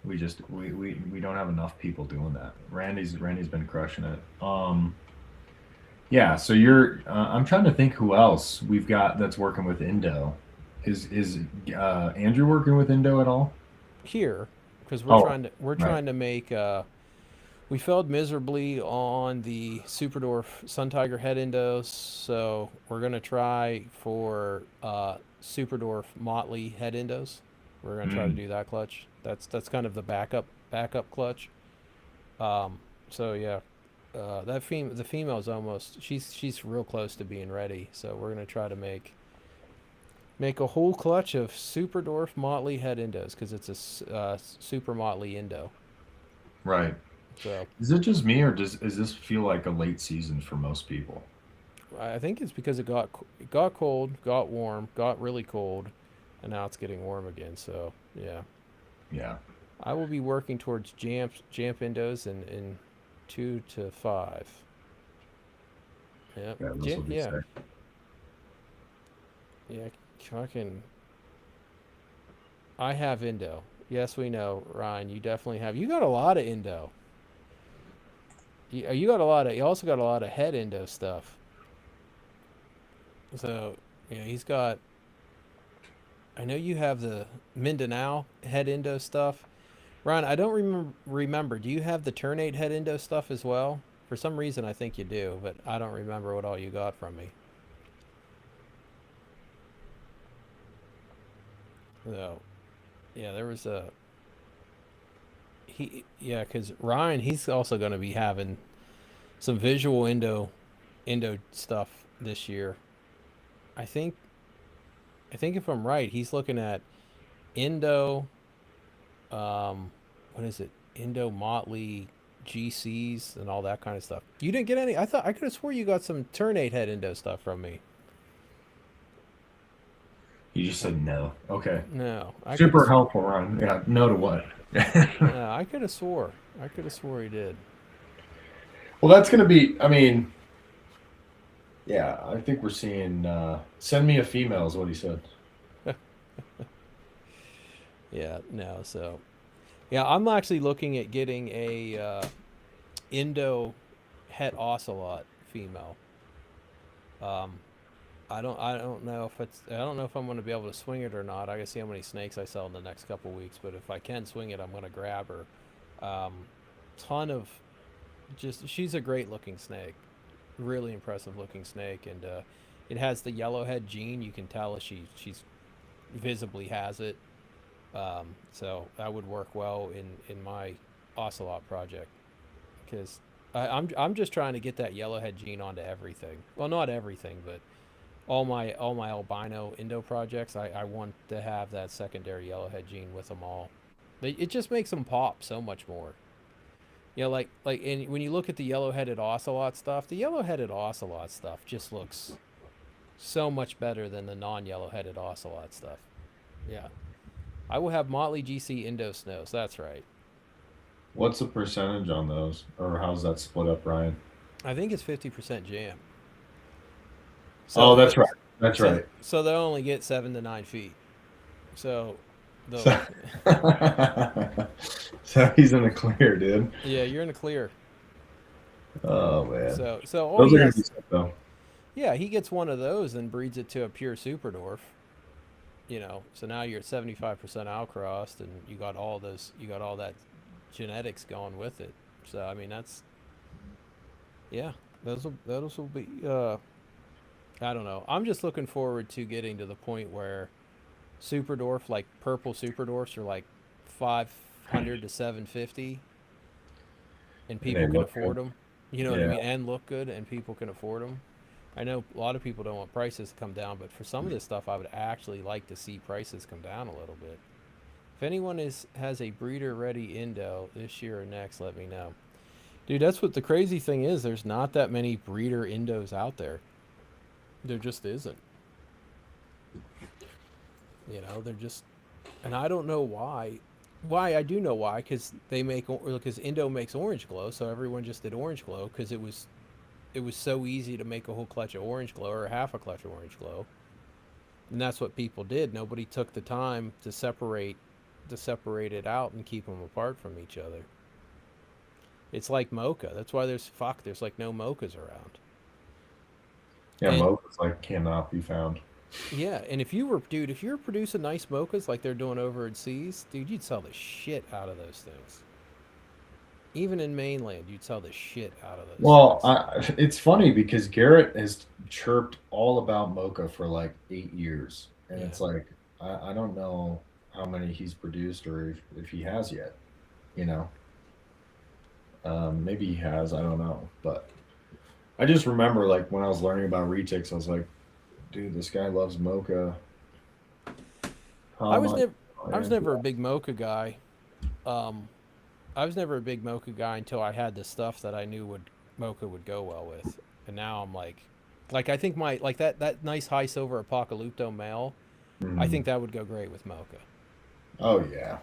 We don't have enough people doing that. Randy's been crushing it. Yeah, so I'm trying to think who else we've got that's working with Indo. Is Andrew working with Indo at all? Here, because Oh, we're right. trying to make we failed miserably on the Superdorf Sun Tiger head Indos, so we're gonna try for Superdorf Motley head Indos. We're gonna try to Mm, do that clutch. That's kind of the backup clutch. So yeah, the female's almost she's real close to being ready. So we're gonna try to make a whole clutch of Superdorf Motley head Indos because it's a super Motley Indo. right. So Is it just me, or does this feel like a late season for most people? I think it's because it got cold, got warm, got really cold, and now it's getting warm again. So yeah, Yeah, I will be working towards Jamp Indos in 2 to 5. Yeah, yeah, this will be yeah, sick. yeah. Fucking, I have Indo. Yes, we know, Ryan. You definitely have. You got a lot of Indo. You got a lot of. You also got a lot of head Indo stuff. So yeah, he's got. I know you have the Mindanao head Indo stuff. Ron, I don't remember. Do you have the Ternate head Indo stuff as well? For some reason, I think you do, but I don't remember what all you got from me. So, yeah, there was a yeah, because Ryan, he's also going to be having some visual Indo stuff this year. I think I think if I'm right, he's looking at Indo, what is it? Indo Motley GCs and all that kind of stuff. You didn't get any. I thought I could have swore you got some Ternate head Indo stuff from me. You just said no. Okay. No, I could have. Super helpful, Ron. Yeah, no to what? No, I could have swore. I could have swore he did. Well, that's going to be, I mean, yeah, I think we're seeing, send me a female is what he said. Yeah, no. So, yeah, I'm actually looking at getting a Indo het ocelot female. Um, I don't know if I don't know if I'm going to be able to swing it or not. I gotta see how many snakes I sell in the next couple weeks. But if I can swing it, I'm going to grab her. Ton of just she's a great looking snake, really impressive looking snake, and it has the yellowhead gene. You can tell she's visibly has it. So that would work well in my ocelot project because I'm just trying to get that yellowhead gene onto everything. Well, not everything, but all my albino Indo projects. I want to have that secondary yellowhead gene with them all. It just makes them pop so much more. You know, and when you look at the yellow-headed ocelot stuff, the yellow-headed ocelot stuff just looks so much better than the non-yellow-headed ocelot stuff. Yeah, I will have Motley GC Indo Snows. That's right. What's the percentage on those? Or how's that split up, Ryan? I think it's 50% jam. Oh, So that's right. That's so right. so they'll only get 7 to 9 feet. So the So, so he's in the clear, dude. yeah, you're in the clear. Oh, man. So all Those he are going to be has, sick, though. yeah, he gets one of those and breeds it to a pure super dwarf. So now you're at 75% outcrossed, and you got all that genetics going with it. So I mean, yeah, those will be. I don't know. I'm just looking forward to getting to the point where super dwarf, like purple super dwarfs, are like 500 to 750, and And they people can look afford good. them. You know what I Yeah. mean? And look good, and people can afford them. I know a lot of people don't want prices to come down, but for some of this stuff, I would actually like to see prices come down a little bit. If anyone has a breeder ready Indo this year or next, let me know. Dude, that's what the crazy thing is. There's not that many breeder Indos out there. There just isn't. They're just, and I don't know why. Why I do know why, because because Indo makes orange glow, so everyone just did orange glow because it was so easy to make a whole clutch of orange glow or half a clutch of orange glow, and that's what people did. Nobody took the time to separate it out and keep them apart from each other. It's like mocha. That's why there's like no mochas around. Yeah, And Mocha's like cannot be found. yeah, and if you were producing nice mochas like they're doing over at Seas, dude, you'd sell the shit out of those things. Even in mainland, you'd sell the shit out of those Well, things. it's funny because Garrett has chirped all about Mocha for like 8 years. And Yeah. it's like, I don't know how many he's produced or if he has yet, you know. Maybe he has, I don't know. But I just remember like when I was learning about retics, I was like, dude, this guy loves Mocha. I How was much? never I was never a big mocha guy. Um, I was never a big mocha guy until I had the stuff that I knew mocha would go well with, and now I'm like I think my like that nice high silver Apocalypto male, I Mhm. think that would go great with mocha. Oh yeah,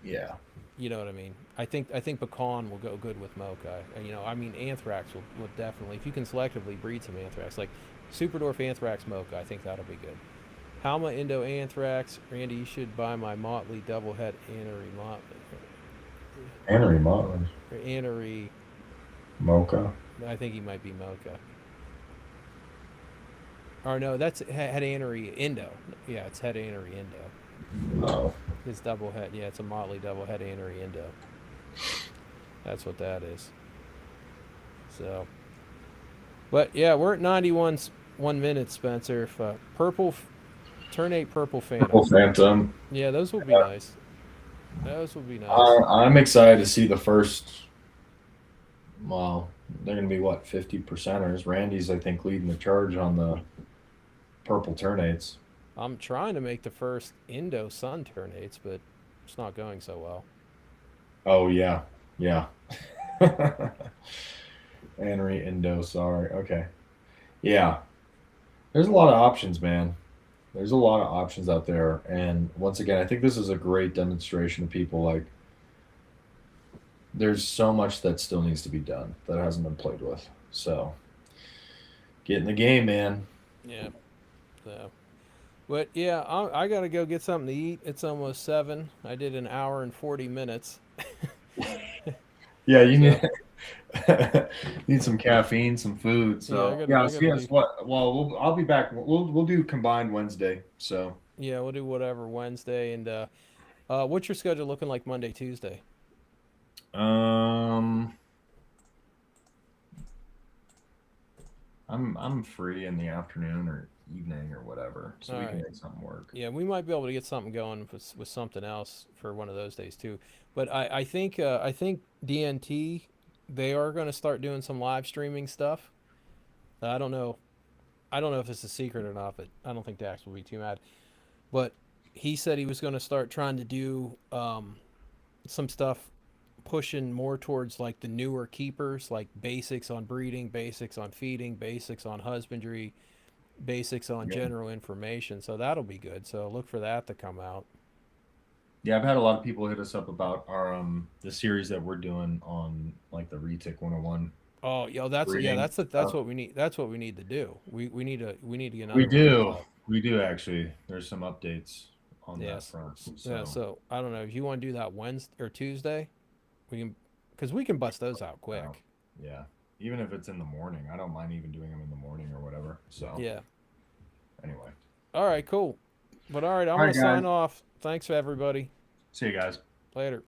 yeah. You know what I mean? I think pecan will go good with mocha. You know, I mean anthrax will definitely, if you can selectively breed some anthrax, like Superdorf anthrax mocha, I think that'll be good. Halma Indo Anthrax. Randy, you should buy my Motley double head Annery Motley. Henry Motley, Or Annery. Mocha. I think he might be Mocha. Or no, that's head Annery Indo. Yeah, it's head Annery Indo. Oh, His double head. Yeah, it's a Motley double head Annery Indo. That's what that is. So, but yeah, we're at 91 minutes, Spencer. If, Ternate Purple Purple Phantom. Phantom. Yeah, those will be nice. Those will be I, nice. I'm excited to see the first. Well, they're going to be what 50%ers. Randy's, I think, leading the charge on the purple ternates. I'm trying to make the first Indo Sun Ternates, but it's not going so well. Oh yeah, yeah. Henry Indo. Sorry. Okay. Yeah. There's a lot of options, man. There's a lot of options out there, and once again, I think this is a great demonstration of people like there's so much that still needs to be done that hasn't been played with. So get in the game, man. Yeah. So, but yeah, I gotta go get something to eat. It's almost 7. I did an hour and 40 minutes. Yeah, you So need need some caffeine, some food. yeah, So yeah, I see gotta us. do. What? Well, I'll be back. We'll do combined Wednesday. So Yeah, we'll do whatever Wednesday. And what's your schedule looking like Monday, Tuesday? um, I'm free in the afternoon or evening or whatever, so All we can right. make something work. Yeah, we might be able to get something going with something else for one of those days too. But I think DNT, they are going to start doing some live streaming stuff. I don't know. I don't know if it's a secret or not, but I don't think Dax will be too mad. But he said he was going to start trying to do some stuff pushing more towards like the newer keepers, like basics on breeding, basics on feeding, basics on husbandry, basics on Yeah. general information. So that'll be good. So look for that to come out. Yeah, I've had a lot of people hit us up about our the series that we're doing on like the Retic 101 Oh, yo, breeding that's stuff. what we need. That's what we need to do. We need to get We another one do. involved. We do actually. There's some updates on that Yes. front. Yeah. So, So I don't know if you want to do that Wednesday or Tuesday. We can, because we can bust those out wow. quick. Yeah. Even if it's in the morning, I don't mind even doing them in the morning or whatever. So, Yeah. anyway. All right. Cool. But all right, I'm All gonna right, guys. sign off. Thanks for everybody. See you guys. Later.